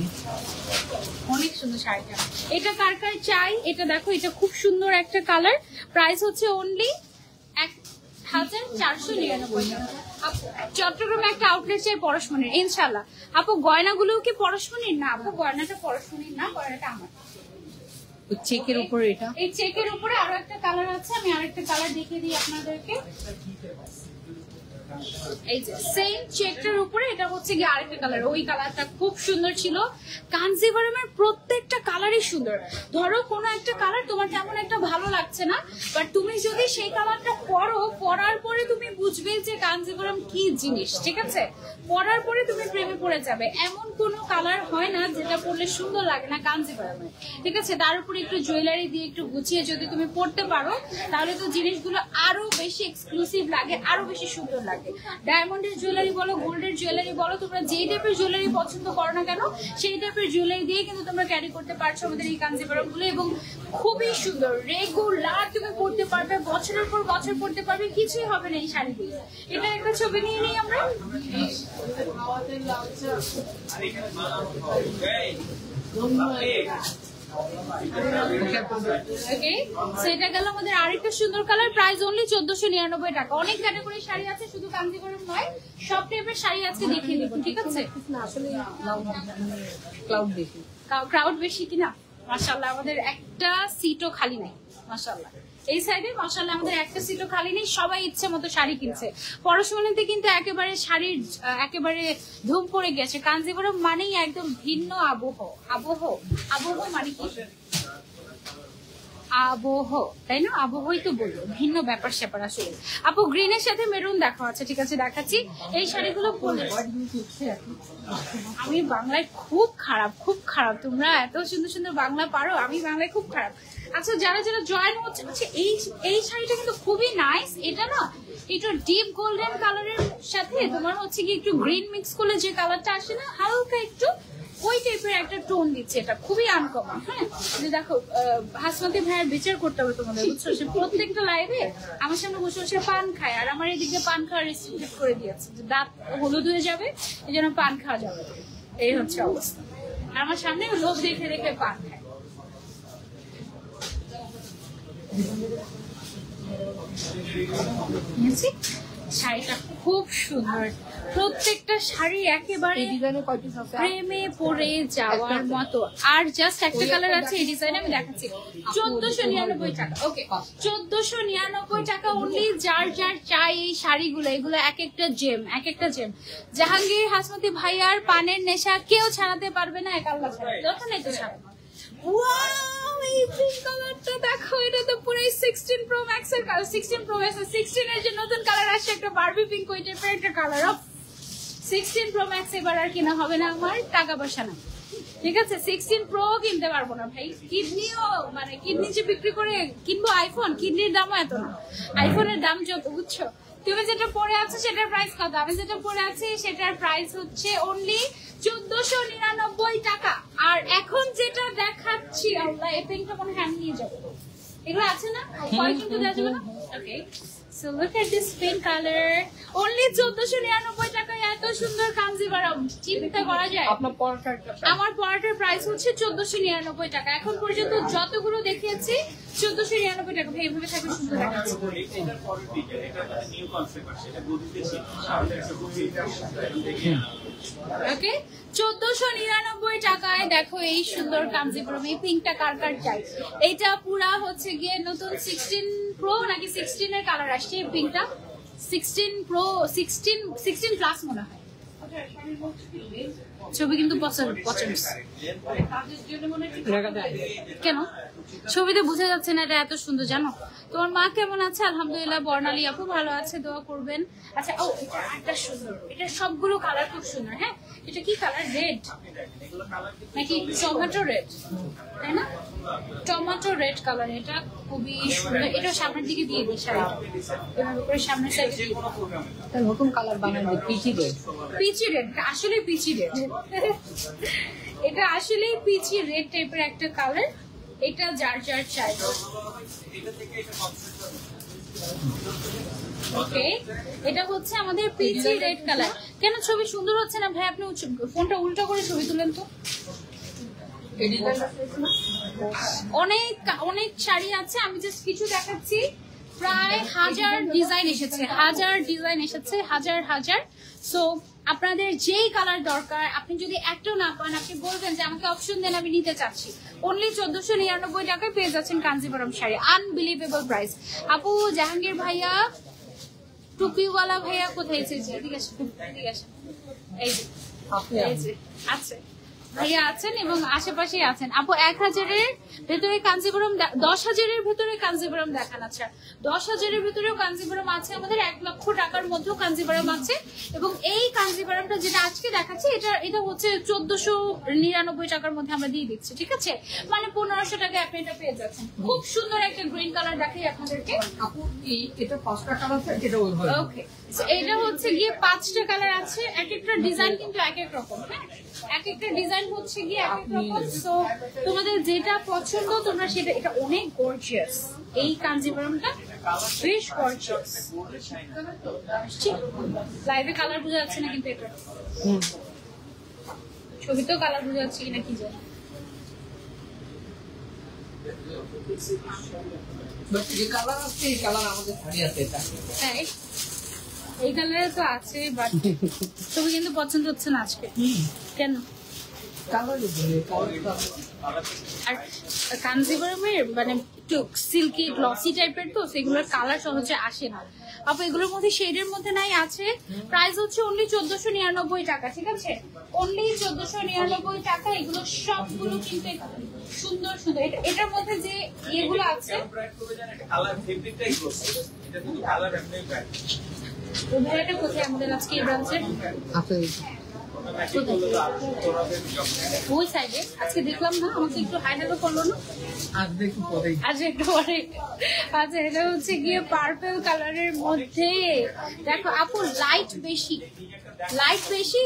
অনেক সুন্দর শাড়িটা। এটা কার কার চাই? এটা দেখো, এটা খুব সুন্দর একটা কালার। প্রাইস হচ্ছে অনলি 1499 টাকা। চট্টগ্রামে একটা আউটলেট চাই পরশমনির, ইনশাল্লাহ। আপু গয়নাগুলো কি পরশমনির? না আপু, গয়নাটা পরশমনির না, গয়নাটা আমার। চেকের উপরে এটা, এই চেকের উপরে আরো একটা কালার আছে, আমি আরেকটা কালার দেখিয়ে দিই আপনাদেরকে। এই যে সেম চেকটার উপরে এটা হচ্ছে কি আরেকটা কালার, ওই কালারটা খুব সুন্দর ছিল। কাঞ্জিভারমের প্রত্যেকটা কালারই সুন্দর। ধরো কোনো একটা কালার তোমার কেমন একটা ভালো লাগছে না, বাট তুমি যদি সেই কালারটা পরো, পরার পরে তুমি বুঝবে যে কাঞ্জিভারম কি জিনিস, ঠিক আছে? পরার পরে তুমি প্রেমে পড়ে যাবে। এমন কোনো কালার হয় না যেটা পরলে সুন্দর লাগে না কাঞ্জিভারমে, ঠিক আছে? তার উপরে একটু জুয়েলারি দিয়ে একটু গুছিয়ে যদি তুমি পরতে পারো, তাহলে তো জিনিসগুলো আরো বেশি এক্সক্লুসিভ লাগে, আরো বেশি সুন্দর লাগে। ডায়মন্ডের জুয়েলারি বলো, গোল্ডের জুয়েলারি বলো, তোমরা যেই টাইপের জুয়েলারি পছন্দ করো না কেন, সেই টাইপের জুয়েলারি দিয়ে কিন্তু তোমরা ক্যারি করতে পারছো আমাদের এই কাঞ্জিভারম গুলো, এবং খুবই সুন্দর। রেগুলার তুমি পড়তে পারবে, বছরের পর বছর পড়তে পারবে, কিছুই হবে না এই শাড়ি দিয়ে। এটা একটা ছবি নিয়ে নিই আমরা। ওকে, সেটা গেল আমাদের আরেকটা সুন্দর কালার। প্রাইস অনলি 1499 টাকা। অনেক ক্যাটাগরির শাড়ি আছে, শুধু কাঞ্জিভারম নয়, সব টাইপের শাড়ি আজকে দেখিয়ে দেবো, ঠিক আছে? আসলে ক্রাউড বেশি কিনা? মাশাআল্লাহ, আমাদের একটা সিটও খালি নেই, মাশাআল্লাহ। এই সাইডে মাশাআল্লাহ আমাদের একটা সিটও খালি নেই, সবাই ইচ্ছে মতো শাড়ি কিনছে। পরশমনিতে কিন্তু একেবারে শাড়ির একেবারে ধুম পড়ে গেছে। কাঞ্জিভারম মানেই একদম ভিন্ন আবহ। আবহ আবহ মানে কি? আবহ, তাই না? আবহই তো বলবো, ভিন্ন ব্যাপার স্যাপার আসলে। আপু গ্রিনের সাথে মেরুন দেখা আছে, ঠিক আছে দেখাচ্ছি। এই শাড়িগুলো পরলে আমি বাংলায় খুব খারাপ, খুব খারাপ। তোমরা এত সুন্দর সুন্দর বাংলা পারো, আমি বাংলায় খুব খারাপ। আচ্ছা, যারা যারা জয়েন হচ্ছে, আচ্ছা এই শাড়িটা কিন্তু খুবই নাইস। এটা না একটু ডিপ গোল্ডেন কালারের সাথে তোমার হচ্ছে কি একটু গ্রিন মিক্স করলে যে কালারটা আসে না, হালকা একটু ওই টাইপের একটা টোন দিচ্ছে। এটা খুবই আনকমন। হ্যাঁ, যে দেখো হাসমাতি ভাইয়ের বিচার করতে হবে তোমাদের, বুঝছো? সে প্রত্যেকটা লাইভে আমার সামনে বসে বসে পান খায়, আর আমার এদিকে পান খাওয়া রেস্ট্রিক্টেড করে দিয়েছে, যে দাঁত হলুদ হয়ে যাবে, এই জন্য পান খাওয়া যাবে। এই হচ্ছে অবস্থা। আর আমার সামনে লোক দেখে দেখে পান খায়। শাড়িটা খুব সুন্দর, প্রত্যেকটা শাড়ি একেবারে প্রেমে পড়ে যাওয়ার মতো। আর জাস্ট একটা কালার আছে এই ডিজাইনে, আমি দেখাচ্ছি। 1499 টাকা। ওকে, 1499 টাকা অনলি। যার যার চাই এই শাড়িগুলো, এগুলো এক একটা জেম, এক একটা জেম। জাহাঙ্গীর হাসমতি ভাইয়ার পানের নেশা কেউ ছাড়াতে পারবে না, এক আল্লাহ ছাড়া, যখন এটা ছাড়া। ওয়াও, এই পিঙ্ক কালারটা দেখো, এটা তো পুরো 16 প্রো ম্যাক্স এর কালার। 16 প্রো ম্যাক্স 16 এর যে নতুন কালার আসছে, একটা বারবি পিঙ্ক, ওই টাইপের একটা কালার। 16 প্রো ম্যাক্স এবার আর কিনা হবে না, আমার টাকা পয়সা না, ঠিক আছে? 16 প্রো কিনতে পারবো না ভাই। কিডনিও মানে কিডনি যে বিক্রি করে কিনবো আইফোন, কিডনির দামও এত না, আইফোনের দাম যত, বুঝছো? তুমি যেটা পরে আছো সেটার প্রাইস কত? আমি যেটা পরে আছি সেটার প্রাইস হচ্ছে অনলি 1499 টাকা। আর এখন যেটা দেখাচ্ছি, আল্লাহ, এই পিঙ্কটা মনে হয় আমি নিয়ে যাবো। এগুলো আছে না? কিন্তু দেওয়া যাবে না? ওকে, so look at this pink color, only 1499 টাকায় এত সুন্দর কাঞ্জিভারম, চিন্তা করা যায়? আমার পরাটার প্রাইস হচ্ছে 1499 টাকা। এখন পর্যন্ত যতগুলো দেখিয়েছি 1499 টাকা। ভাই এভাবে থাকবে, সুন্দর দেখাচ্ছে। ওকে, 1499 টাকায় দেখো এই সুন্দর কাঞ্জিভারম। এই পিঙ্কটা কার কার চাই? এটা পুরা হচ্ছে গিয়ে নতুন 16 প্রো নাকি 16 এর কালার আসছে। এই পিঙ্কটা 16 প্রো, 16 প্লাস মনে হয়। ছবি কিন্তু পছন্দ পছন্দ কেন ছবিতে বোঝা যাচ্ছে না এটা এত সুন্দর জানো। তোমার মা কেমন আছে? আলহামদুলিল্লাহ। বর্ণালী আপু ভালো আছে, দোয়া করবেন। আচ্ছা ও এটা একটা সুন্দর, এটা সবগুলো কালার খুব সুন্দর। হ্যাঁ এটা কি কালার? রেড নাকি টমেটো রেড, তাই না? টমেটো রেড কালার, এটা খুবই সুন্দর। এটা সামনের দিকে দিয়ে দিই শাড়িটা, এভাবে করে সামনের সাইডে দিয়ে দিই। নতুন কালার বানাবে পিচি রেড। পিচি রেড, আসলে পিচি রেড এটা আসলে পিচি রেড টাইপের একটা কালার। এটা যার যার চাই। ওকে এটা হচ্ছে আমাদের পিচি রেড কালার। কেন ছবি সুন্দর হচ্ছে না ভাই? আপনি ফোনটা উল্টো করে ছবি তুলেন তো। অনেক অনেক শাড়ি আছে, আমি জাস্ট কিছু দেখাচ্ছি। প্রায় 1000 ডিজাইন এসেছে, 1000 ডিজাইন এসেছে, হাজার হাজার। সো আপনাদের যেই কালার দরকার, আপনি যদি একটাও না পান আপনি বলবেন যে আমাকে অপশন দেন, আমি নিতে চাচ্ছি। অনলি 1499 টাকায় পেয়ে যাচ্ছেন কাঞ্জিবরম শাড়ি, আনবিলিভেবল প্রাইস। আপু জাহাঙ্গীর ভাইয়া, টুপিওয়ালা ভাইয়া কোথায় এসেছে? ঠিক আছে ঠিক আছে, এই যে আছে ভাইয়া আছেন এবং আশেপাশেই আছেন। আপু 1000-এর ভেতরে কাঞ্জিবরম, 10,000-এর ভেতরে কাঞ্জিবরম দেখান। আচ্ছা 10,000-এর ভেতরেও কাঞ্জিবরম আছে, আমাদের 1 লক্ষ টাকার মধ্যেও কাঞ্জিবরম আছে। এবং এই কাঞ্জিবরমটা যেটা আজকে দেখাচ্ছি এটা হচ্ছে 1499 টাকার মধ্যে আমরা দিয়ে দিচ্ছি। ঠিক আছে, মানে 1500 টাকায় আপনি এটা পেয়ে যাচ্ছেন। খুব সুন্দর একটা গ্রিন কালার দেখাই আপনাদেরকে। আপু এটা 5টা কালার আছে, এটা ওইভাবে। ওকে এটা হচ্ছে গিয়ে 5টা কালার আছে, এক একটা ডিজাইন কিন্তু এক এক রকম। হ্যাঁ এক একটা ডিজাইন হচ্ছে গিয়ে এক এক রকম। সো তোমাদের যেটা পছন্দ তোমরা সেটা। এটা অনেক গর্জিয়াস, এই কাঞ্জিবরমটা বেশ গর্জিয়াস। লাইভে কালার বোঝা যাচ্ছে না কিন্তু এটা ছবিতেও কালার বোঝা যাচ্ছে কিনা কি জানি। যে কালার আছে এই কালার আমাদের শাড়ি আছে। এটা হ্যাঁ এই কালারে তো আছে, বাট ছবি কিন্তু পছন্দ হচ্ছে না আজকে। কেন? আর কাঞ্জিবরমের মানে একটু সিল্কি গ্লসি টাইপের তো, সেগুলোর কালার সহজে আসে না। আপু এগুলোর মধ্যে শেডের মধ্যে নাই আছে। প্রাইস হচ্ছে অনলি 1499 টাকা। ঠিক আছে, অনলি 1499 টাকা। এগুলো সবগুলো কিন্তু সুন্দর সুন্দর। এটার মধ্যে যে ইয়েগুলো আছে ভাইয়াটা কোথায় আমাদের আজকে এই ব্রাঞ্চের? ওই সাইডে আজকে দেখলাম না, আমাকে একটু হাইলাইটও করলো না আজ একটু পরে। আচ্ছা এটা হচ্ছে গিয়ে পার্পল কালারের মধ্যে। দেখো আপু লাইট বেশি, লাইট বেশি।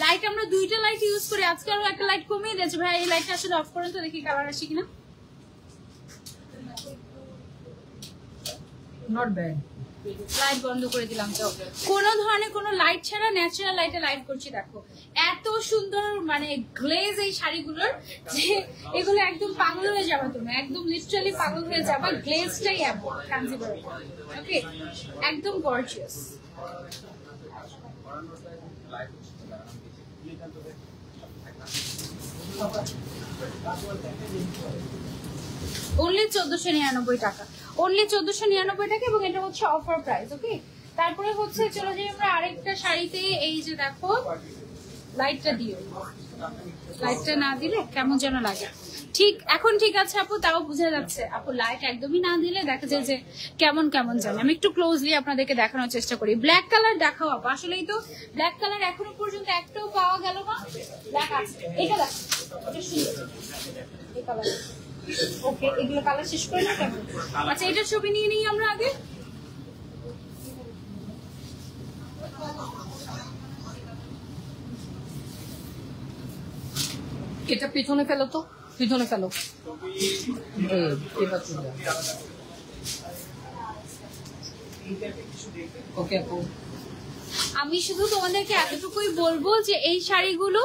লাইট আমরা 2টা লাইট ইউজ করি, আজকে আরো একটা লাইট কমিয়ে দিয়েছে। ভাই এই লাইটটা আসলে অফ করেন তো, দেখি কালার আসে কিনা। Not bad. লাইট বন্ধ করে দিলাম। তো কোন ধরনের কোনো লাইট ছাড়া ন্যাচারাল লাইটে লাইট করছি। দেখো এত সুন্দর মানে গ্লেজ এই শাড়িগুলোর, যে এগুলো একদম পাগল হয়ে যাবে তুমি, একদম লিটারালি পাগল হয়ে যাবে। গ্লেজটাই এমন কাঞ্জিবরম। ওকে একদম গর্জিয়াস। অনলি 1499 টাকা, অনলি 1499 টাকা। এবং এটা হচ্ছে অফার প্রাইস। ওকে তারপরে হচ্ছে চলে যাই আমরা আরেকটা শাড়িতে। এই যে দেখো লাইটটা দিও, লাইটটা না দিলে কেমন যেন লাগে। ঠিক এখন ঠিক আছে আপু, তাও বোঝা যাচ্ছে। আপু লাইট একদমই না দিলে দেখা যায় যে কেমন কেমন জানে। আমি একটু ক্লোজলি আপনাদেরকে দেখানোর চেষ্টা করি। ব্ল্যাক কালার দেখাও আপু, আসলেই তো ব্ল্যাক কালার এখনো পর্যন্ত একটাও পাওয়া গেল না। ব্ল্যাক আছে, এটা দেখো, এটা সুন্দর এই কালার। ওকে এগুলো কালার শেষ করে না কেন? আচ্ছা এটার ছবি নিয়ে নিই আমরা আগে। এটা পিছনে ফেলো তো, পিছনে ফেলো। ওকে আপু আমি শুধু তোমাদেরকে এতটুকুই বলবো যে এই শাড়িগুলো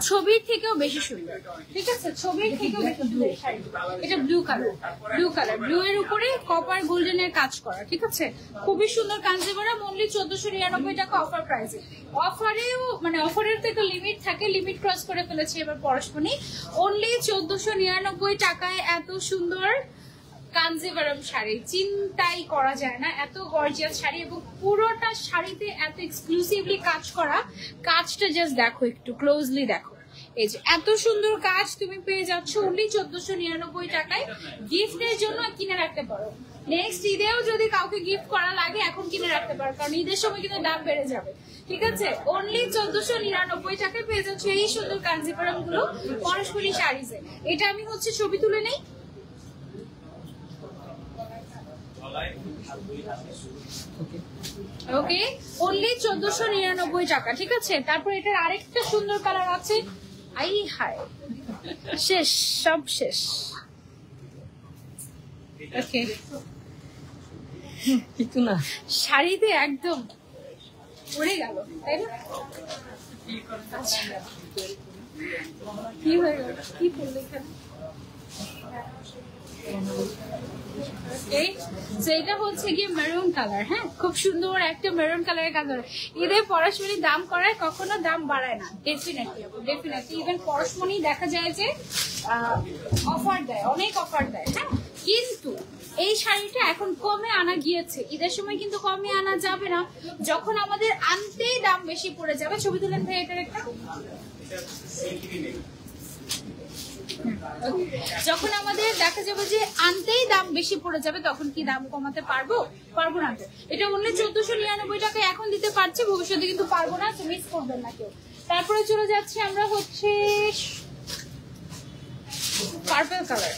ছবির থেকেও বেশি সুন্দর। ঠিক আছে, ছবির থেকেও বেশি সুন্দর এই শাড়িগুলো। এটা blue colour, blue colour, blue এর উপরে কপার গোল্ডেন এর কাজ করা। ঠিক আছে, খুবই সুন্দর কাঞ্জিবরম। অনলি 1499 টাকা অফার প্রাইসে। অফারেও মানে অফারের তো একটা লিমিট থাকে, লিমিট ক্রস করে ফেলেছি এবার পরশমণি। অনলি 1499 টাকায় এত সুন্দর কাঞ্জিভারাম শাড়ি, চিন্তাই করা যায় না এত গর্জিয়াস শাড়ি, এবং পুরোটা শাড়িতে এত এক্সক্লুসিভলি কাজ করা। কাজটা জাস্ট দেখো, একটু ক্লোজলি দেখো, এই যে এত সুন্দর কাজ তুমি পেয়ে যাচ্ছ অনলি 1499 টাকায়। গিফটের জন্য কিনে রাখতে পারো, নেক্সট ঈদেও যদি কাউকে গিফট করা লাগে এখন কিনে রাখতে পারো, কারণ ঈদের সময় কিন্তু দাম বেড়ে যাবে। ঠিক আছে, অনলি 1499 টাকায় পেয়ে যাচ্ছ এই সুন্দর কাঞ্জিভারাম গুলো পরশমণি শাড়িজে। এটা আমি হচ্ছে ছবি তুলে নেই। ওকে, অনলি 1499 টাকা। ঠিক আছে, তারপর এটার আরেকটা সুন্দর কালার আছে। আই হায়, শেষ, সব শেষ। ওকে, কিছু না, শাড়িতে একদম পড়ে গেল, তাই না? আচ্ছা, কি হয়ে গেল, কি পড়লো এখানে? এটা হচ্ছে গিয়ে মেরুন কালার। হ্যাঁ, খুব সুন্দর একটা মেরুন কালারের কালার। ঈদে পরশমণি দাম করায়, কখনো দাম বাড়ায় না। ডেফিনেটলি ইভেন পরশমণি দেখা যায় যে অফার দেয়, অনেক অফার দেয়। হ্যাঁ, কিন্তু এই শাড়িটা এখন কমে আনা গিয়েছে। ঈদের সময় কিন্তু কমে আনা যাবে না, যখন আমাদের আনতেই দাম বেশি পড়ে যাবে। ছবি তুলেন ভাই এটার একটা। যখন আমাদের দেখা যাবে যে আনতেই দাম বেশি পড়ে যাবে, তখন কি দাম কমাতে পারবো? পারবো না। এটা অনলি 1499 টাকায় এখন দিতে পারছে, ভবিষ্যতে কিন্তু পারবো না, তো মিস করবেন না কেউ। তারপরে চলে যাচ্ছি আমরা হচ্ছে purple colour.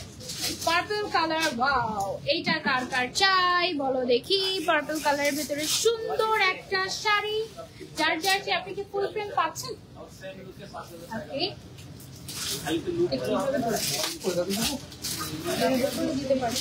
Purple colour, wow, এইটা কার কার চাই বলো দেখি। পার্পল কালারের ভিতরে সুন্দর একটা শাড়ি, যার যার চেয়ে আপনি কি ফুল ফ্রেম পাচ্ছেন? ওকে, দিতে পারি।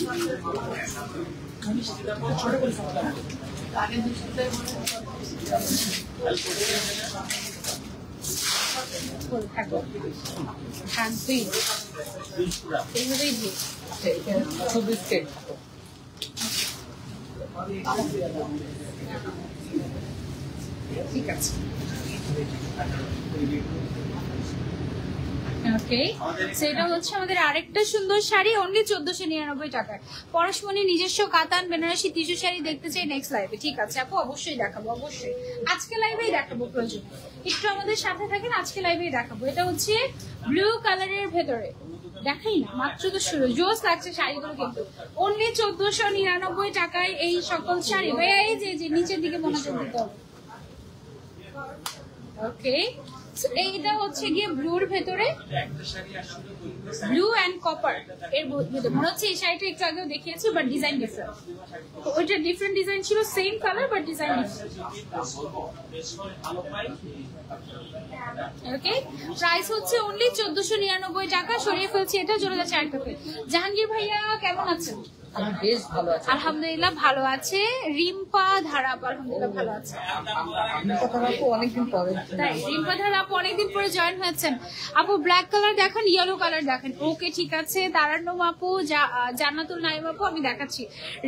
ঠিক আছে, ওকে, সেটা হচ্ছে আমাদের আরেকটা সুন্দর শাড়ি অনলি 1499 টাকায়। পরশমণি নিজস্ব কাতান বেনারসি টিস্যু শাড়ি দেখতে চাই নেক্সট লাইভে। ঠিক আছে আপু, অবশ্যই দেখাবো, অবশ্যই আজকে লাইভেই দেখাবো, প্রয়োজন একটু আমাদের সাথে থাকেন, আজকে লাইভেই দেখাবো। এটা হচ্ছে ব্লু কালারের ভেতরে, দেখাই না, মাত্র তো শুরু, জোস লাগছে শাড়িগুলো কিন্তু। অনলি 1499 টাকায় এই সকল শাড়ি। ভাইয়া এই যে নিচের দিকে মনোযোগ দিতে হবে। ওকে, এইটা হচ্ছে গিয়ে ব্লুর ভেতরে, ব্লু এন্ড কপার এর ভেতরে। মনে হচ্ছে এই শাড়িটা একটু আগেও দেখিয়েছি, বাট ডিজাইন ডিফারেন্ট। ওইটা ডিফারেন্ট ডিজাইন ছিল, same colour but design different. Okay, price হচ্ছে অনলি 1499 টাকা। সরিয়ে ফেলছি এটা, চলে যাচ্ছে আরেকটাতে। জাহাঙ্গীর ভাইয়া কেমন আছেন? বেশ ভালো আছে, আলহামদুলিল্লাহ ভালো আছে। রিম্পা ধারা আলহামদুলিল্লাহ ভালো আছে। অনেকদিন পরে, তাই রিম্পা ধারা আপু অনেকদিন পরে জয়েন হয়েছেন। আপু ব্ল্যাক কালার দেখেন, ইয়েলো কালার দেখেন। ওকে, ঠিক আছে। তারান্নম আপু, জান্নাতুল নাইম আপু, আমি দেখাচ্ছি।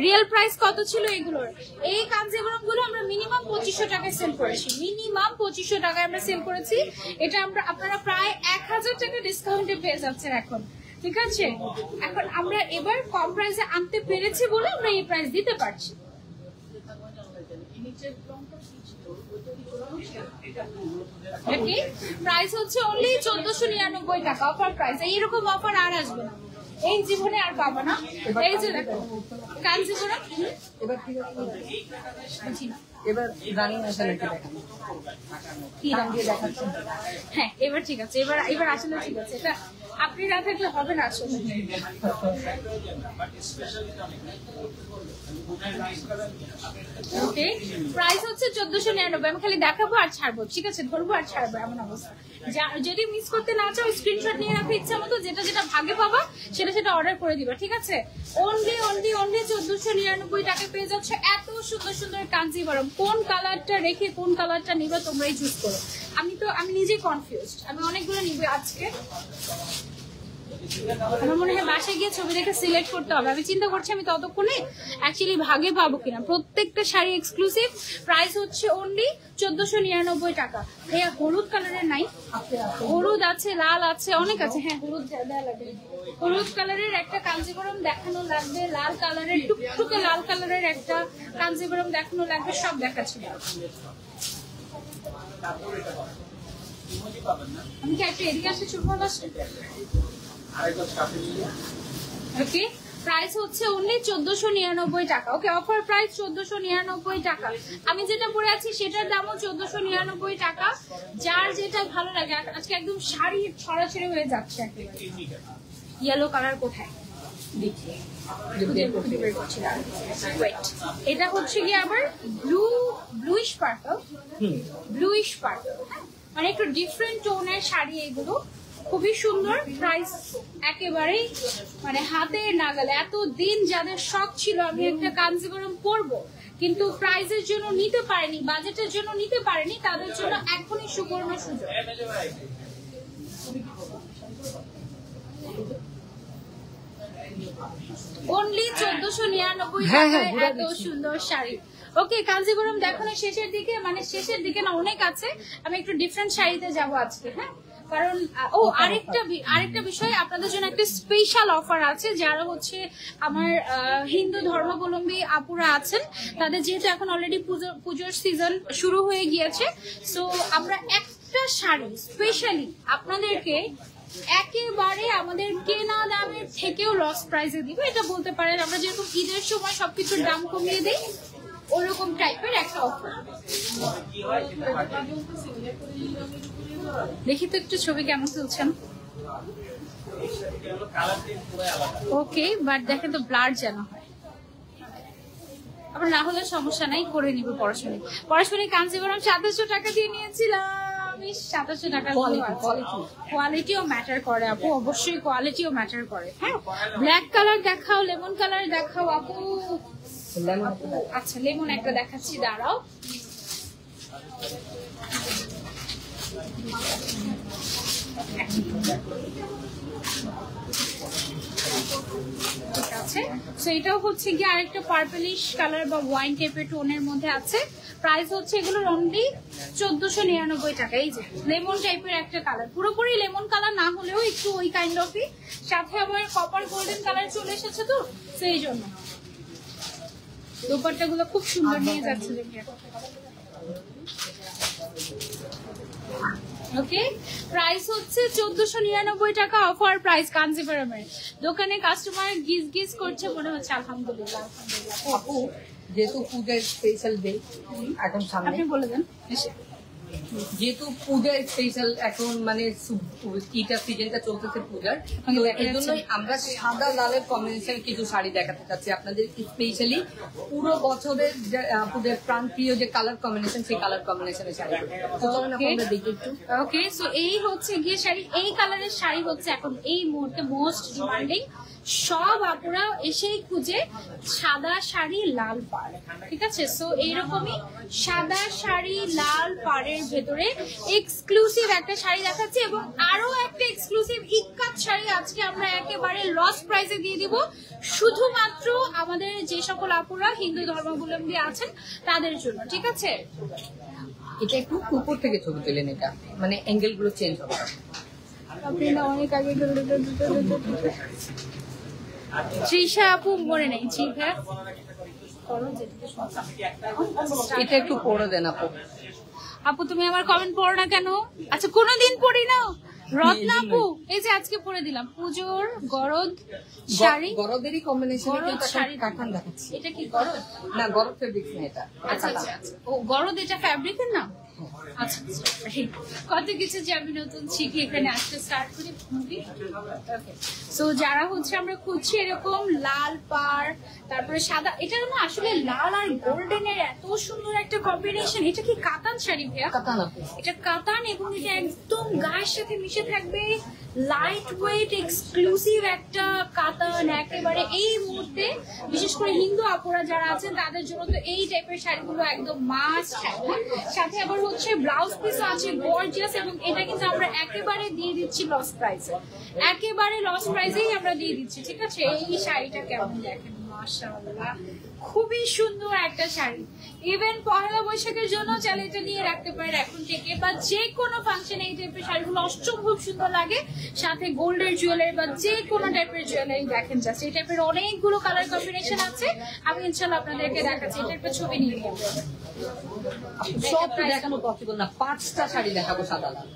রিয়েল প্রাইস কত ছিল এগুলোর? এই কাঞ্জিভারাম গুলো আমরা মিনিমাম 2500 টাকায় সেল করেছি, মিনিমাম 2500 টাকায় আমরা সেল করেছি। এটা আপনারা প্রায় 1000 টাকা ডিসকাউন্টে পেয়ে যাচ্ছেন এখন। ঠিক আছে, এখন আমরা এবার কম প্রাইসে আনতে পেরেছি বলে আমরা এই প্রাইস দিতে পারছি। প্রাইস হচ্ছে অনলি 1499 টাকা, অফার প্রাইস। এইরকম অফার আর আসবে না, এই জীবনে আর পাবো না। এই যে দেখো কাঞ্জিভারাম, এবার ঠিক আছে, এবার রানিং আসলে দেখানো কি রঙ দিয়ে দেখাচ্ছেন? হ্যাঁ, এবার ঠিক আছে, এবার আসলে ঠিক আছে। এটা আপনি না থাকলে হবে না আসলে। ওকে, প্রাইস হচ্ছে 1499। আমি খালি দেখাবো আর ছাড়বো, ঠিক আছে, ধরবো আর ছাড়বো, এমন অবস্থা। যদি মিস করতে না চাও, স্ক্রিনশট নিয়ে রাখো ইচ্ছা মতো, যেটা যেটা ভাগে পাবা সেটা অর্ডার করে দিবা। ঠিক আছে, অনলি 1499 টাকা পেয়ে যাচ্ছে এত সুন্দর সুন্দর কাঞ্জিভারাম। কোন কালারটা রেখে কোন কালারটা নিবা তোমরাই চুজ করো। আমি নিজেই কনফিউজড, আমি অনেকগুলো নিব আজকে। আমার মনে হয় বাসায় গিয়ে ছবি দেখে সিলেক্ট করতে হবে। আমি চিন্তা করছি আমি ততক্ষণে অ্যাকচুয়ালি ভাগে পাবো কিনা। প্রত্যেকটা শাড়ি এক্সক্লুসিভ, প্রাইস হচ্ছে অনলি 1499 টাকা। এই হলুদ কালারের নাই? হলুদ আছে, লাল আছে, অনেক আছে। হ্যাঁ হলুদ দেওয়া লাগবে। হলুদ কালারের একটা কাঞ্জিবরম দেখানো লাগবে, লাল কালারের টুকটুকে লাল কালারের একটা কাঞ্জিবরম দেখানো লাগবে, সব দেখাচ্ছি। আমি কি একটা এদিকে আসলে চুপ ভালো আসছে? ওকে, প্রাইস হচ্ছে অনলি 1499 টাকা। ওকে, অফার প্রাইস 1499 টাকা। আমি যেটা পরে আছি সেটার দামও 1499 টাকা। যার যেটা ভালো লাগে, আজকে একদম শাড়ি ছড়াছড়ি হয়ে যাচ্ছে একেবারে। ইয়েলো কালার কোথায় দেখি, এটা হচ্ছে কি আবার ব্লুইশ পার্পল, ব্লুইশ পার্পল, মানে একটু ডিফারেন্ট টোনের শাড়ি এগুলো, খুবই সুন্দর। প্রাইস একেবারেই মানে হাতে নাগালে। এতদিন যাদের শখ ছিল আমি একটা কাঞ্জিবরম পরবো কিন্তু প্রাইজের জন্য নিতে পারেনি, বাজেটের জন্য নিতে পারেনি, তাদের জন্য এখনই সুবর্ণ সুযোগ। অনলি 1499 টাকায় এত সুন্দর শাড়ি। ওকে, কাঞ্জিবরম দেখানো শেষের দিকে, মানে শেষের দিকে না, অনেক আছে। আমি একটু ডিফারেন্ট শাড়িতে যাবো আজকে। হ্যাঁ, কারণ আরেকটা বিষয়, আপনাদের জন্য একটা স্পেশাল অফার আছে। যারা হচ্ছে আমার হিন্দু ধর্মাবলম্বী আপুরা আছেন, তাদের যেহেতু এখন অলরেডি পুজোর সিজন শুরু হয়ে গিয়েছে, সো আমরা একটা শাড়ি স্পেশালি আপনাদেরকে একেবারে আমাদের কেনা দামের থেকেও লস প্রাইসে দিব। এটা বলতে পারেন আমরা যেরকম ঈদের সময় সবকিছুর দাম কমিয়ে দিই, ওরকম টাইপের একটা অফার। দেখি তো একটু ছবি কেমন তুলছেন। ওকে, বাট দেখেন তো ব্লার যেন হয়, আবার না হলে সমস্যা নাই, করে নিব। পড়াশোনায় কাঞ্জিবরম 2700 টাকা দিয়ে নিয়েছিলাম। 2700 টাকা। কোয়ালিটিও ম্যাটার করে আপু, অবশ্যই কোয়ালিটিও ম্যাটার করে। হ্যাঁ, ব্ল্যাক কালার দেখাও, লেমন কালার দেখাও আপু। আচ্ছা, লেমন একটা দেখাচ্ছি, দাঁড়াও। ঠিক আছে, সো এটাও হচ্ছে কি আরেকটা পার্পলিশ কালার বা ওয়াইন টাইপের টোনের মধ্যে আছে। প্রাইস হচ্ছে এগুলোর অনলি 1499 টাকা। এই যে লেমন টাইপের একটা কালার, পুরোপুরি লেমন কালার না হলেও একটু ওই কাইন্ড অফই, সাথে আমার কপার গোল্ডেন কালার চলে এসেছে, তো সেই জন্য দোপাট্টা গুলো খুব সুন্দর নিয়ে যাচ্ছে। ওকে, প্রাইস হচ্ছে 1499 টাকা, অফার প্রাইস কাঞ্জিবরমের। দোকানে কাস্টমার গিজ গিজ করছে, মনে হচ্ছে আলহামদুলিল্লাহ। আপু যেহেতু পূজার স্পেশাল ডে এখন সামনে, আপনি বলে দেন। যেহেতু পূজার স্পেশাল এখন মানে ইটা সিজনটা চলতেছে পূজার, এই জন্যই আমরা সাদা লালের কম্বিনেশন কিছু শাড়ি দেখাতে চাচ্ছি আপনাদের স্পেশালি। পুরো বছরের আপনাদের প্রাণপ্রিয় যে কালার কম্বিনেশন, সেই কালার কম্বিনেশনের শাড়ি। ওকে, সো এই হচ্ছে গিয়ে শাড়ি, এই কালারের শাড়ি হচ্ছে এখন এই মুহূর্তে মোস্ট ডিমান্ডিং। সব আপুরা এসেই খুঁজে সাদা শাড়ি লাল পাড়, ঠিক আছে। সো এইরকমই সাদা শাড়ি লাল পাড়ের ভেতরে এক্সক্লুসিভ একটা শাড়ি দেখাচ্ছি, এবং আরো একটা এক্সক্লুসিভ ইক্কাত শাড়ি আজকে আমরা একেবারে লস প্রাইসে দিয়ে দিব, শুধুমাত্র আমাদের যে সকল আপুরা হিন্দু ধর্মাবলম্বী আছেন তাদের জন্য, ঠিক আছে। এটা একটু উপর থেকে ছবি তুলেন, এটা মানে অ্যাঙ্গেল গুলো চেঞ্জ হবে। অনেক আগে তৃষা আপু মনে নেই, জি ভাই এটা একটু পড়ে দেন আপু। আপু তুমি আমার কমেন্ট পড়ো না কেন? আচ্ছা, কোনোদিন পড়ি না। রত্না আপু, এই যে আজকে পরে দিলাম পুজোর গরদ শাড়ি, গরদেরই কম্বিনেশন শাড়ি কাতান দেখাচ্ছি। এটা কি গরদ? না, গরদ ফেব্রিক্স না এটা। আচ্ছা আচ্ছা, ও গরদ, এটা ফ্যাব্রিকের না। আচ্ছা, কত কিছু যে আমি নতুন শিখি এখানে আসতে স্টার্ট করি মুভি। সো যারা হচ্ছে আমরা খুঁজছি এরকম লাল পাড়, তারপরে সাদা, এটা না আসলে লাল আর গোল্ডেনের এত সুন্দর একটা কম্বিনেশন। এটা কি কাতান শাড়ি ভাইয়া? কাতান, এটা কাতান, এবং এটা একদম গায়ের সাথে মিশে থাকবে, লাইট ওয়েট এক্সক্লুসিভ একটা কাতান, একেবারে এই মুহূর্তে বিশেষ করে হিন্দু আপুরা যারা আছেন তাদের জন্য তো এই টাইপের শাড়িগুলো একদম মাস্ট। সাথে আবার হচ্ছে ব্লাউজ পিস আছে গর্জিয়াস, এবং এটা কিন্তু আমরা একেবারে দিয়ে দিচ্ছি লস প্রাইসে, একেবারে লস প্রাইসেই আমরা দিয়ে দিচ্ছি, ঠিক আছে? এই শাড়িটা কেমন দেখেন, মাশাআল্লাহ খুবই সুন্দর একটা শাড়ি। ইভেন পহেলা বৈশাখের জন্য চাইলে এটা নিয়ে রাখতে পারেন এখন থেকে, বা যে কোনো ফাংশনে এই টাইপের শাড়িগুলো অসম্ভব সুন্দর লাগে। সাথে গোল্ডের জুয়েলারি বা যে কোনো টাইপের জুয়েলারি দেখেন, জাস্ট এই টাইপের অনেকগুলো কালার কম্বিনেশন আছে। আমি ইনশাল্লাহ আপনাদেরকে দেখাচ্ছি, এটা একটা ছবি নিয়ে নিয়ে সব তো দেখানো পসিবল না, 5টা শাড়ি দেখাবো সাদা লাল।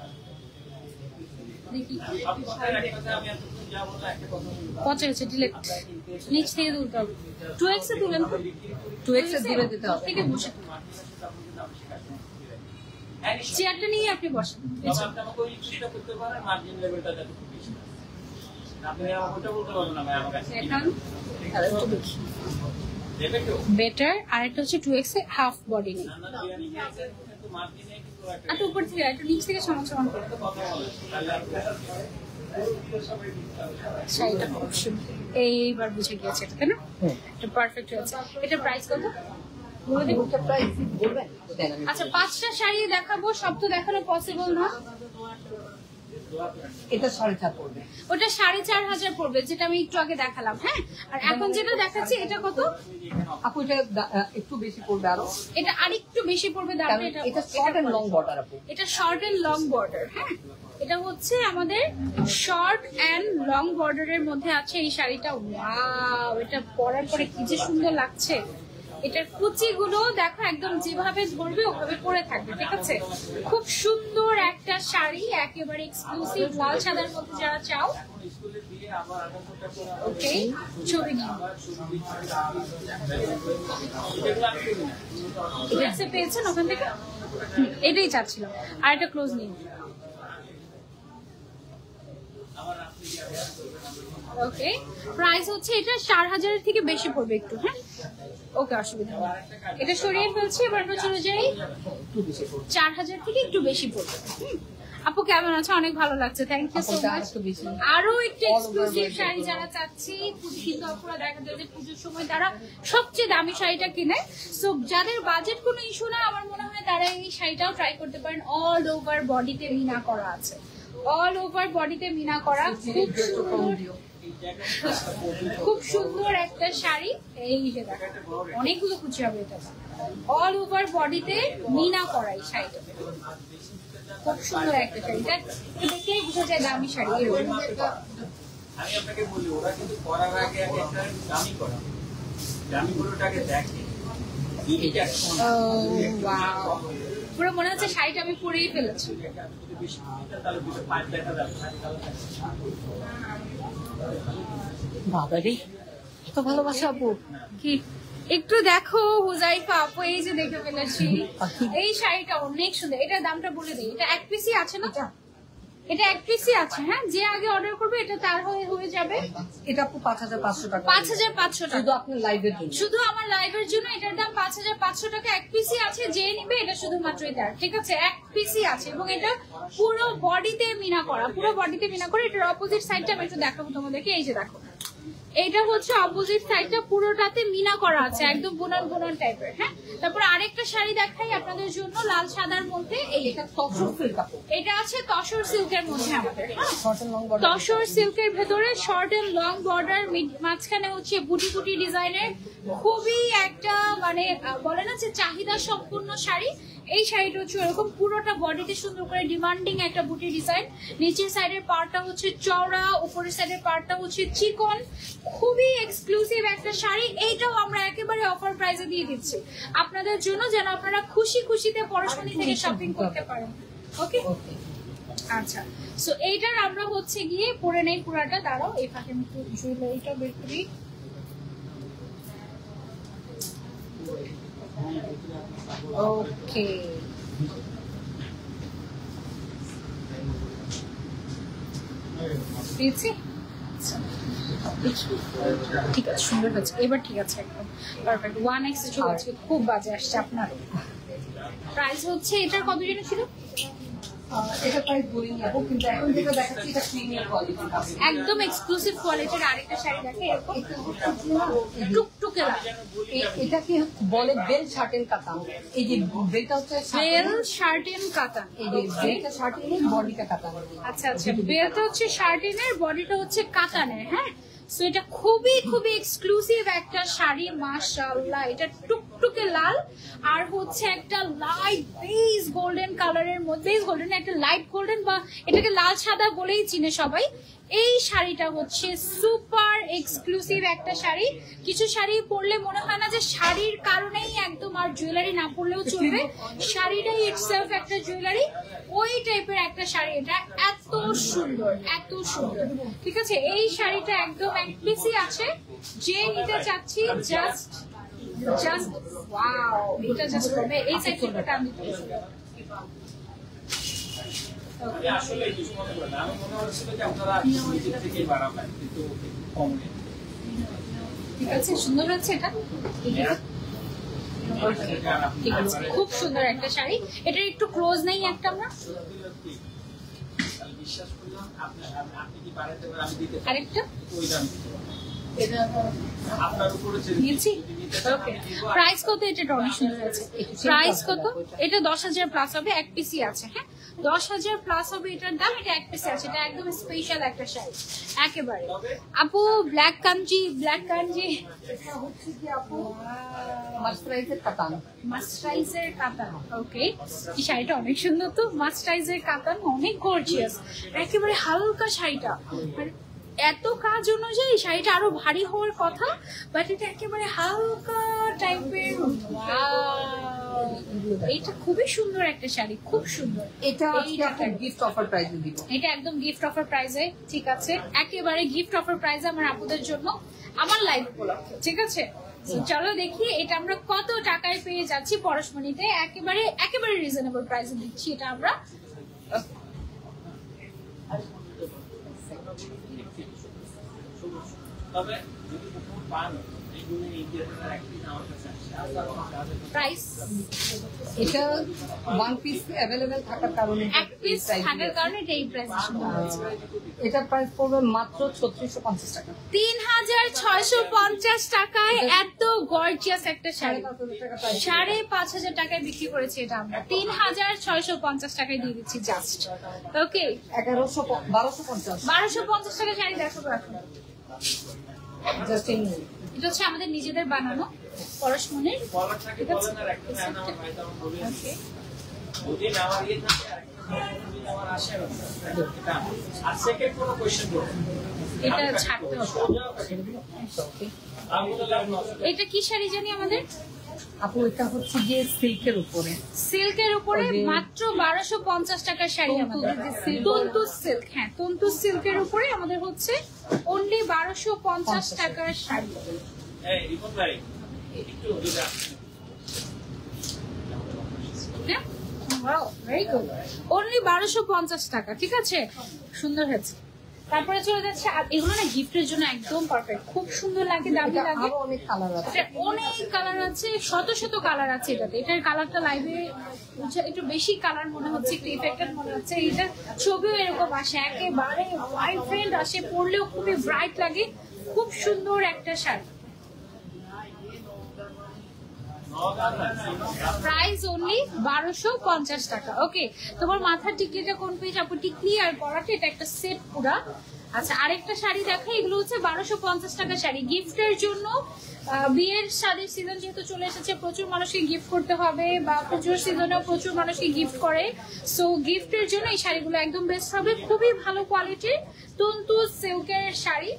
দেখি পচা হচ্ছে, ডিলেট নিচ থেকে তুলতে হবে। 2x এ তুলেন, 2x এ দূরে দিতে হবে। থেকে বসে চেয়ারটা নিয়ে আপনি বসেন। বেটার। আরেকটা হচ্ছে 2x এ হাফ বডি নেই, একটু উপর থেকে একটু নিচ থেকে সমান সমান করে। শাড়িটা খুব সুন্দর, এইবার বুঝে গিয়েছে এটা, তাই না? এটা পারফেক্ট হয়েছে। এটা প্রাইস কত বলে দেব? আচ্ছা 5টা শাড়ি দেখাবো, সব তো দেখানো পসিবল না। এটা 4.5 পড়বে, ওটা 4,500 পড়বে, যেটা আমি একটু আগে দেখালাম। হ্যাঁ, আর এখন যেটা দেখাচ্ছি এটা কত আপু? এটা একটু বেশি পড়বে আরো, এটা আরেকটু বেশি পড়বে দাম। এটা শর্ট এন্ড লং বর্ডার আপু, এটা শর্ট এন্ড লং বর্ডার। হ্যাঁ, এটা হচ্ছে আমাদের শর্ট এন্ড লং বর্ডারের মধ্যে আছে এই শাড়িটা। ওয়াও, এটা পরার পরে কি যে সুন্দর লাগছে। এটার কুচিগুলো দেখো একদম যেভাবে ধরবে ওভাবে পরে থাকবে, ঠিক আছে? খুব সুন্দর একটা শাড়ি, একেবারে এক্সক্লুসিভ লাল সাদার মধ্যে যারা চাও। ওকে, ছবি নিন। এটা পেয়েছেন ওখান থেকে? এটাই চাচ্ছিলাম। আর একটা ক্লোজ নিন। ওকে, প্রাইস হচ্ছে এটা 4,000 থেকে বেশি পড়বে একটু। হ্যাঁ, ওকে, অসুবিধা নেই। এটা সরিয়ে ফেলছি, এবার আমরা চলে যাই। 4,000 থেকে একটু বেশি পড়বে। আপু কেমন আছে? অনেক ভালো লাগছে, থ্যাংক ইউ সো মাচ। আরো একটু এক্সক্লুসিভ শাড়ি যারা চাচ্ছি, কিন্তু আপুরা দেখা যায় যে পুজোর সময় তারা সবচেয়ে দামি শাড়িটা কিনে। সো যাদের বাজেট কোনো ইস্যু না, আমার মনে হয় তারা এই শাড়িটাও ট্রাই করতে পারেন। অল ওভার বডিতে মিনা করা আছে, অল ওভার বডিতে মিনা করা, খুব সুন্দর, খুব সুন্দর একটা শাড়ি। এই যে দেখো অনেকগুলো কুচি হবে, এটা অল ওভার বডিতে মিনা করা এই শাড়িটা, খুব সুন্দর একটা শাড়ি। এটা দেখেই বোঝা যায় দামি শাড়ি। আমি আপনাকে বলি, ওরা কিন্তু করার আগে একটা দামি করা, দামি গরুটাকে দেখে পুরো মনে হচ্ছে শাড়িটা আমি পরেই ফেলেছি। বাবারে এত ভালোবাসা আপু। কি একটু দেখো হুজাইফা আপু, এই যে দেখে ফেলেছি। এই শাড়িটা অনেক সুন্দর। এটার দামটা বলে দিই, এটা 1 পিসই আছে না? এটা 1 পিসই আছে। হ্যাঁ, যে আগে অর্ডার করবে এটা তার হয়ে যাবে। এটা আপু 5,500 টাকা, 5,500 টাকা শুধু আপনার লাইভের জন্য, শুধু আমার লাইভের জন্য। এটার দাম 5,500 টাকা। 1 পিসই আছে, যে নিবে এটা শুধুমাত্রই তার, ঠিক আছে? 1 পিসই আছে, এবং এটা পুরো বডিতে মিনা করা, পুরো বডিতে মিনা করা। এটার অপোজিট সাইডটা আমি একটু দেখাবো তোমাদেরকে। এই যে দেখো, এইটা হচ্ছে অপোজিট সাইডটা, পুরোটাতে মিনা করা আছে, একদম বুনন বুনন টাইপের। হ্যাঁ, তারপর আরেকটা শাড়ি দেখাই আপনাদের জন্য লাল সাদার মধ্যে। এটা তসর সিল্ক আপু, এটা আছে তসর সিল্কের মধ্যে আমাদের। Short and long border, tussar সিল্কের ভেতরে শর্ট এন্ড লং বর্ডার, মাঝখানে হচ্ছে বুটি বুটি ডিজাইনের, খুবই একটা মানে বলে না যে চাহিদা সম্পূর্ণ শাড়ি। এই শাড়িটা হচ্ছে এরকম পুরোটা বডিতে সুন্দর করে ডিমান্ডিং একটা বুটি ডিজাইন। নিচের সাইডের পার্টটা হচ্ছে চওড়া, উপরের সাইডের পার্টটা হচ্ছে চিকন, খুবই এক্সক্লুসিভ একটা শাড়ি। এইটাও আমরা একেবারে অফার প্রাইসে দিয়ে দিচ্ছি আপনাদের জন্য, যেন আপনারা খুশি খুশিতে পরশমণি থেকে শপিং করতে পারেন। ওকে, আচ্ছা। সো এইটার আমরা হচ্ছে গিয়ে পরে নেই পুরাটা। দাঁড়াও, এই ফাঁকে আমি একটু জুয়েলারিটা বের করি। ওকে, পেয়েছি। ঠিক আছে, সুন্দর হচ্ছে এবার, ঠিক আছে, একদম পারফেক্ট। 1x চলে আসছে, খুব বাজে আসছে আপনার। প্রাইস হচ্ছে এটার কত যেন ছিল? এটা প্রাইস বলিনি আপু, কিন্তু এখন যেটা দেখাচ্ছি এটা প্রিমিয়াম কোয়ালিটি। একদম এক্সক্লুসিভ কোয়ালিটির আরেকটা শাড়ি দেখে, এরকম টুকটুকে লাল। এটাকে বলে বেল শার্টেন কাতান। এই যে বেলটা হচ্ছে বেল শার্টেন কাতান, এই যে বেলটা শার্টেনের বডিটা কাতান। আচ্ছা আচ্ছা, বেলটা হচ্ছে শার্টেনের, বডিটা হচ্ছে কাতানের। হ্যাঁ, সো এটা খুবই খুবই এক্সক্লুসিভ একটা শাড়ি, মাশাআল্লাহ। এটা টুকটুকে লাল আর হচ্ছে একটা লাইট বেজ গোল্ডেন কালারের মধ্যে, গোল্ডেন একটা লাইট গোল্ডেন, বা এটাকে লাল সাদা বলেই চিনে সবাই। এই শাড়িটা হচ্ছে সুপার এক্সক্লুসিভ একটা শাড়ি। কিছু শাড়ি পরলে মনে হয় না যে শাড়ির কারণেই একদম, আর জুয়েলারি না পরলেও চলবে, শাড়িটাই ইটসেলফ একটা জুয়েলারি, ওই টাইপের একটা শাড়ি। এটা এত সুন্দর, এত সুন্দর। ঠিক আছে, এই শাড়িটা একদম এক পিসি আছে, যে নিতে চাচ্ছি জাস্ট ওয়াও, এটা জাস্ট হবে। এই সাইড থেকে টান দিতে হবে। আমি আসলে কিছু মনে করি না, আমি মনে হচ্ছিল যে আপনারা নিজের থেকেই বাড়াবেন, কিন্তু কম নেই। ঠিক আছে, সুন্দর হচ্ছে এটা। ঠিক আছে, খুব সুন্দর একটা শাড়ি। এটার একটু ক্লোজ নেই একটা আমরা, বিশ্বাস করলাম আপনি কি বাড়াতে পারেন, আমি দিতে পারি। আরেকটা ওই দাম দিতে পারি। আপনার উপরে নিয়েছি। ওকে, প্রাইস কত? এটা অনেক সুন্দর আছে। প্রাইস কত? এটা 10,000 প্লাস হবে, এক পিসি আছে। হ্যাঁ, 10,000 প্লাস হবে এটার দাম। এটা এক পিসি আছে, এটা একদম স্পেশাল একটা শাড়ি একেবারে। আপু ব্ল্যাক কাঞ্জি, এটা হচ্ছে কি আপু? মার্সারাইজের কাতান। মাস্টারাইজের কাতান। ওকে, এই শাড়িটা অনেক সুন্দর তো। মাস্টারাইজের কাতান, অনেক গর্জিয়াস, একেবারে হালকা শাড়িটা। মানে এত কাজ অনুযায়ী শাড়িটা আরো ভারী হওয়ার কথা, বাট এটা একেবারে হালকা টাইপের। এটা খুবই সুন্দর একটা শাড়ি, খুব সুন্দর। এটা একটা গিফট অফার প্রাইসে দিব। এটা একদম গিফট অফার প্রাইসে। ঠিক আছে, একেবারে গিফট অফার প্রাইসে আমার আপুদের জন্য, আমার লাইভ উপলক্ষে। ঠিক আছে, চলো দেখি এটা আমরা কত টাকায় পেয়ে যাচ্ছি পরশমণিতে। একেবারে রিজনেবল প্রাইসে দিচ্ছি এটা আমরা। তবে যদি কখনো পান, এইগুলো ইন্ডিয়াতে একদিন আমার কাছে প্রাইস এটা ওয়ান পিস অ্যাভেলেবেল থাকার কারণে, এক পিস থাকার কারণে এটা এই প্রাইস। এটা প্রাইস পড়বে মাত্র 3650 টাকা। 3650 টাকায় এত গর্জিয়াস একটা শাড়ি 5,500 টাকায় বিক্রি করেছি এটা আমরা 3650 টাকায় দিয়ে দিচ্ছি জাস্ট। ওকে, 1250 টাকা শাড়ি দেখাবো এখন। জাস্ট এই এটা হচ্ছে আমাদের নিজেদের বানানো পরশমণির। বলার থাকে বলেন, আর একটা না আমার ভাই তেমন বলে যদি না আমার ইয়ে থাকে যদি আমার আসে এটা আর সেকেন্ড কোনো কোশ্চেন করব, এটা ছাড়তে হবে। এটা কি শাড়ি জানি আমাদের আপু? এটা হচ্ছে যে সিল্কের উপরে, সিল্কের উপরে মাত্র 1250 টাকার শাড়ি আমাদের। তন্তুজ সিল্ক, হ্যাঁ তন্তুজ সিল্কের উপরে আমাদের হচ্ছে অনলি 1250 টাকার শাড়ি। এই রিপন ভাই একটু যদি আসেন, ভেরি গুড, অনলি 1250 টাকা। ঠিক আছে, সুন্দর হয়েছে। তারপরে চলে যাচ্ছে, আর এগুলো না গিফটের জন্য একদম পারফেক্ট, খুব সুন্দর লাগে, দামি লাগে। আরো অনেক কালার আছে, অনেক কালার আছে, শত শত কালার আছে এটাতে। এটার কালারটা লাইভে একটু বেশি কালার মনে হচ্ছে, একটু ইফেক্টেড মনে হচ্ছে। এটার ছবিও এরকম আসে, একেবারে ভাইব্রেন্ট আসে, পরলেও খুবই ব্রাইট লাগে। খুব সুন্দর একটা শাড়ি। প্রাইস অনলি 1250 টাকা। ওকে, তোমার মাথার টিকলিটা কোন পেজ আপু? টিকলি আর গলাটা এটা একটা সেট পুরা। আচ্ছা, আরেকটা শাড়ি দেখা, এগুলো হচ্ছে 1250 টাকা শাড়ি গিফটের জন্য। বিয়ের শাড়ির সিজন যেহেতু চলে এসেছে, প্রচুর মানুষকে গিফট করতে হবে, বা পুজোর সিজনেও প্রচুর মানুষকে গিফট করে। সো গিফটের জন্য এই শাড়িগুলো একদম বেস্ট হবে। খুবই ভালো কোয়ালিটির তন্তু সিল্কের শাড়ি।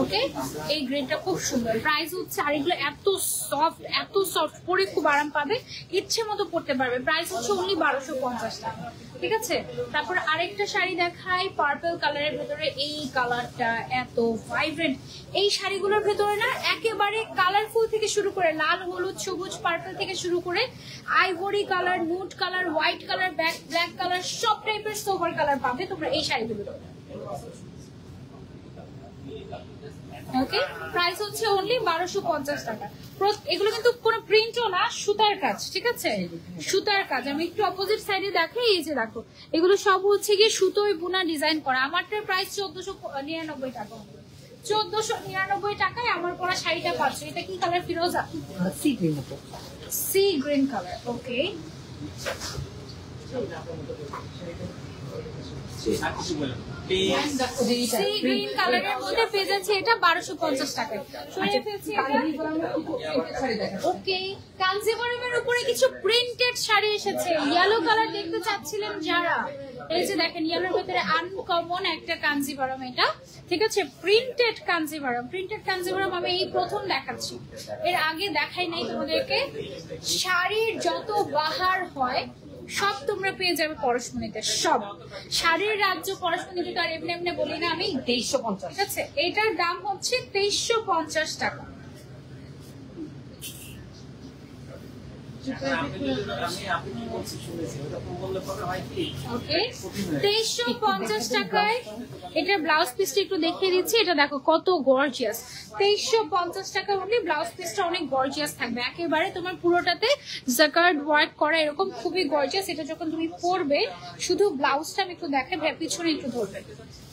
ওকে, এই গ্রেডটা খুব সুন্দর, প্রাইস হচ্ছে, আর এগুলো এত সফট, পরে খুব আরাম পাবে, ইচ্ছে মতো পড়তে পারবে। প্রাইস হচ্ছে অনলি 1250 টাকা। ঠিক আছে, তারপর আরেকটা শাড়ি দেখাই পার্পল কালারের ভেতরে। এই কালারটা এত ভাইব্রেন্ট, এই শাড়িগুলোর ভেতরে না একেবারে কালারফুল থেকে শুরু করে লাল, হলুদ, সবুজ, পার্পল থেকে শুরু করে ivory colour, nude colour, white colour, black colour, সব টাইপের সোভার কালার পাবে তোমরা এই শাড়িগুলো। ওকে, ওকে, প্রাইস হচ্ছে অনলি 1250 টাকা। এগুলো কিন্তু কোনো প্রিন্টও না, সুতার কাজ, ঠিক আছে, সুতার কাজ। আমি একটু অপোজিট সাইডে দেখাই, এই যে দেখো এগুলো সব হচ্ছে গিয়ে সুতোয় বুনা ডিজাইন করা। আমারটার প্রাইস 1499 টাকা, 1499 টাকায় আমার পরা শাড়িটা পাচ্ছ। এটা কি কালার ফিরোজা? Sea green colour. Okay, sea green কালারের মধ্যে পেয়ে যাচ্ছে এটা 1250 টাকায়। সরিয়ে ফেলছি এটা। ওকে, কাঞ্জিবরমের উপরে কিছু প্রিন্টেড শাড়ি এসেছে। ইয়েলো কালার দেখতে চাচ্ছিলেন যারা, এই যে দেখেন ইয়েলোর ভিতরে আনকমন একটা কাঞ্জিবরম, এটা ঠিক আছে, প্রিন্টেড কাঞ্জিবরম। প্রিন্টেড কাঞ্জিবরম আমি এই প্রথম দেখাচ্ছি, এর আগে দেখাই নাই তোমাদেরকে। শাড়ির যত বাহার হয় সব তোমরা পেয়ে যাবে পরশমণিতে, সব শাড়ির রাজ্য পরশমণিতে। তো আর এমনি এমনি বলি না আমি, 2350, ঠিক আছে। এটার দাম হচ্ছে 2350 টাকা। ওকে, 2350 টাকায় এটার ব্লাউজ পিসটা একটু দেখিয়ে দিচ্ছি। এটা দেখো কত গর্জিয়াস, 2350 টাকা অনলি। ব্লাউজ পিসটা অনেক গর্জিয়াস থাকবে, একেবারে তোমার পুরোটাতে জাকার্ড ওয়ার্ক করা, এরকম খুবই গর্জিয়াস। এটা যখন তুমি পরবে, শুধু ব্লাউজটা আমি একটু দেখাই, পিছনে একটু ধরবে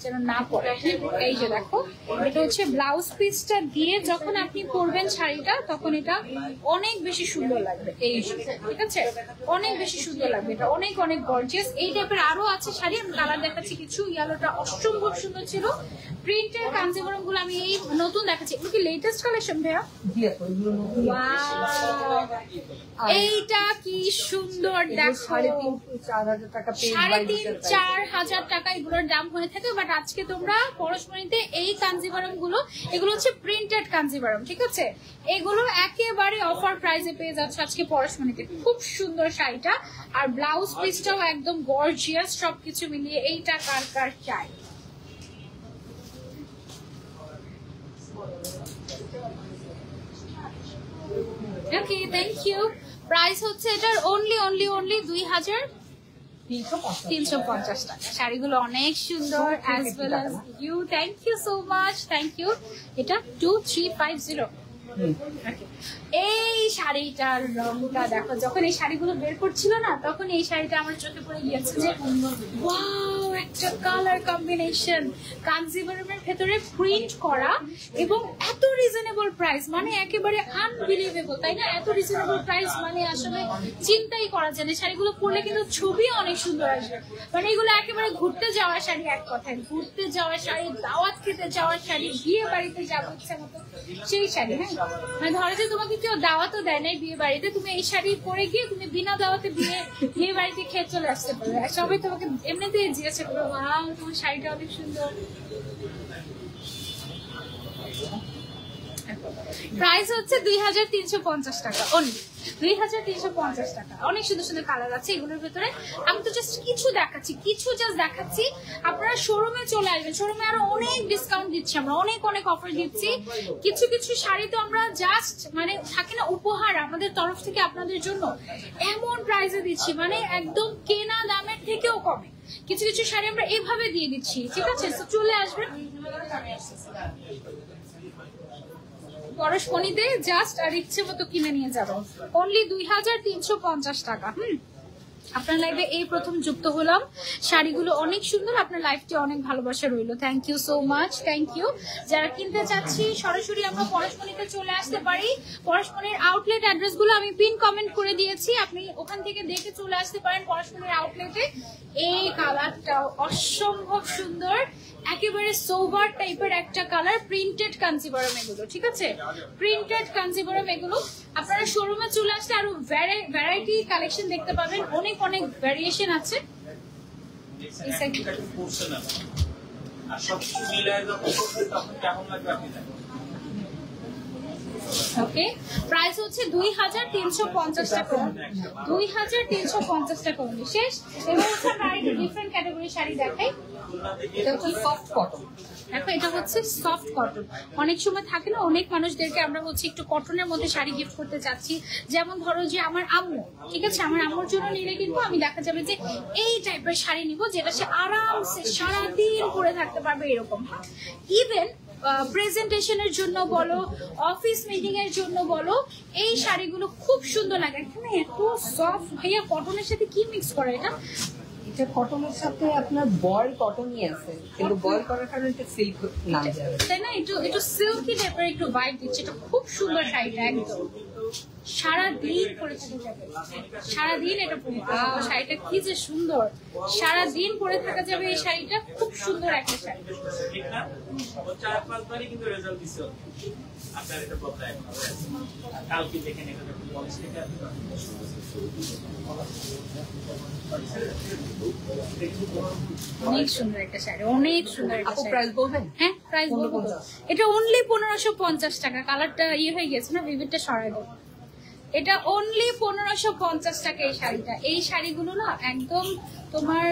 যেন না পড়ে। এই যে দেখো, এটা হচ্ছে ব্লাউজ পিসটা দিয়ে যখন আপনি পরবেন শাড়িটা, তখন এটা অনেক বেশি সুন্দর লাগবে। এই ঠিক আছে, অনেক বেশি সুন্দর লাগবে, এটা অনেক অনেক গর্জিয়াস। এই টাইপের আরো আছে শাড়ি, আমি কালার দেখাচ্ছি কিছু। ইয়েলোটা অসম্ভব সুন্দর ছিল। প্রিন্টের কাঞ্জিবরম গুলো আমি এই নতুন দেখাচ্ছি। এগুলো কি লেটেস্ট কালেকশন ভাইয়া? এইটা কি সুন্দর দেখো, 3,500-4,000 টাকা এগুলোর দাম হয়ে থাকে। বাট আজকে তোমরা পরশমণিতে এই কাঞ্জিবরম গুলো, এগুলো হচ্ছে প্রিন্টেড কাঞ্জিবরম, ঠিক আছে, এগুলো একেবারে অফার প্রাইসে পেয়ে যাচ্ছে আজকে পরশমণিতে। খুব সুন্দর শাড়িটা, আর ব্লাউজ পিসটাও একদম গর্জিয়াস। সবকিছু মিলিয়ে এইটা কার কার চাই? ওকে, থ্যাংক ইউ। প্রাইস হচ্ছে এটার অনলি 2350 টাকা। শাড়িগুলো অনেক সুন্দর, as well as you. Thank you so much, thank you. এটা 2350। এই শাড়িটার রংটা দেখো, যখন এই শাড়িগুলো বের করছিল না, তখন এই শাড়িটা আমার চোখে পড়ে গিয়েছে যে ওয়াও, একটা কালার কম্বিনেশন, কাঞ্জিবরমের ভেতরে প্রিন্ট করা এবং এত রিজনেবল প্রাইস, মানে একেবারে আনবিলিভেবল, তাই না? এত রিজনেবল প্রাইস মানে আসলে চিন্তাই করা যায় না। শাড়িগুলো পরলে কিন্তু ছবি অনেক সুন্দর আসবে, মানে এগুলো একেবারে ঘুরতে যাওয়ার শাড়ি, এক কথায় ঘুরতে যাওয়ার শাড়ি, দাওয়াত খেতে যাওয়ার শাড়ি, বিয়ে বাড়িতে যাবো ইচ্ছা মতো সেই শাড়ি। হ্যাঁ, মানে ধরো যে তোমাকে কেউ দাওয়াতও দেয় নাই বিয়ে বাড়িতে, তুমি এই শাড়ি পরে গিয়ে তুমি বিনা দাওয়াতে বিয়ে বাড়িতে খেয়ে চলে আসতে পারবে। সবাই তোমাকে এমনিতেই জিজ্ঞাসা করবে, ওয়াও তোমার শাড়িটা অনেক সুন্দর। প্রাইস হচ্ছে 2350 টাকা অনলি, 2350 টাকা। অনেক সুন্দর সুন্দর কালার আছে এগুলোর ভেতরে। আমি তো জাস্ট কিছু দেখাচ্ছি, আপনারা শোরুমে চলে আসবেন। শোরুমে আরো অনেক ডিসকাউন্ট দিচ্ছি আমরা, অনেক অনেক অফার দিচ্ছি। কিছু কিছু শাড়ি তো আমরা জাস্ট মানে থাকে না উপহার আমাদের তরফ থেকে আপনাদের জন্য, এমন প্রাইসে দিচ্ছি, মানে একদম কেনা দামের থেকেও কমে। কিছু কিছু শাড়ি আমরা এভাবে দিয়ে দিচ্ছি, ঠিক আছে? তো চলে আসবেন পরশমণিতে, জাস্ট আর ইচ্ছে মতো কিনে নিয়ে যাবেন। অনলি 2350 টাকা। আপনার লাইভে এই প্রথম যুক্ত হলাম, শাড়িগুলো অনেক সুন্দর, আপনার লাইফটি অনেক ভালোবাসা রইলো। Thank you so much, thank you. যারা কিনতে চাচ্ছি সরাসরি আমরা পরশমণিতে চলে আসতে পারি। পরশমণির আউটলেট অ্যাড্রেস গুলো আমি পিন কমেন্ট করে দিয়েছি, আপনি ওখান থেকে দেখে চলে আসতে পারেন পরশমণির আউটলেটে। এই কালারটাও অসম্ভব সুন্দর, একেবারে সোবার টাইপের একটা কালার, প্রিন্টেড কাঞ্জিবরম এগুলো, ঠিক আছে, প্রিন্টেড কাঞ্জিবরম এগুলো। আপনারা শোরুমে চলে আসলে আরো ভ্যারাইটি কালেকশন দেখতে পাবেন, অনেক অনেক ভ্যারিয়েশন আছে। ওকে, প্রাইস হচ্ছে 2350 টাকা, 2350 টাকা অনলি। শেষ। এবার হচ্ছে আমরা আরেকটা ডিফারেন্ট ক্যাটাগরি শাড়ি দেখাই। এটা হচ্ছে সফট কটন। দেখো, এটা হচ্ছে সফট কটন। অনেক সময় থাকে না, অনেক মানুষদেরকে আমরা হচ্ছে একটু কটনের মধ্যে শাড়ি গিফট করতে চাচ্ছি, যেমন ধরো যে আমার আম্মু, ঠিক আছে, আমার আম্মুর জন্য নিলে কিন্তু আমি দেখা যাবে যে এই টাইপের শাড়ি নিব, যেটা সে আরামসে সারাদিন পরে থাকতে পারবে এরকম। ইভেন প্রেজেন্টেশনের জন্য বলো, অফিস মিটিং এর জন্য বলো, এই শাড়িগুলো খুব সুন্দর লাগে। এখানে এত সফট, ভাইয়া কটনের সাথে কি মিক্স করে এটা? এটা কটনের সাথে আপনার বয়েল কটনই আছে, কিন্তু বয়েল করার কারণে এটা সিল্ক নাম যাবে, তাই না? একটু সিল্কি টাইপের একটু ভাইব দিচ্ছে। এটা খুব সুন্দর শাড়িটা, একদম সারাদিন পরে থাকা যাবে, সারাদিন এটা পরে থাকা যাবে। শাড়িটা কি যে সুন্দর, সারাদিন পরে থাকা যাবে এই শাড়িটা, খুব সুন্দর একটা শাড়ি। ঠিক না? 4-5 বারই কিন্তু রেজাল্ট দিছে আপনার, এটা বদলায় কালকে দেখেন এটা পলিশ থেকে অনেক সুন্দর একটা শাড়ি, অনেক সুন্দর একটা আপু শাড়ি। প্রাইস বলবেন? হ্যাঁ, প্রাইস বলবো। এটা অনলি 1550 টাকা। কালারটা হয়ে গেছে না, ভিভিডটা সরাই দেবো। এটা অনলি 1550 টাকা এই শাড়িটা। এই শাড়িগুলো না একদম তোমার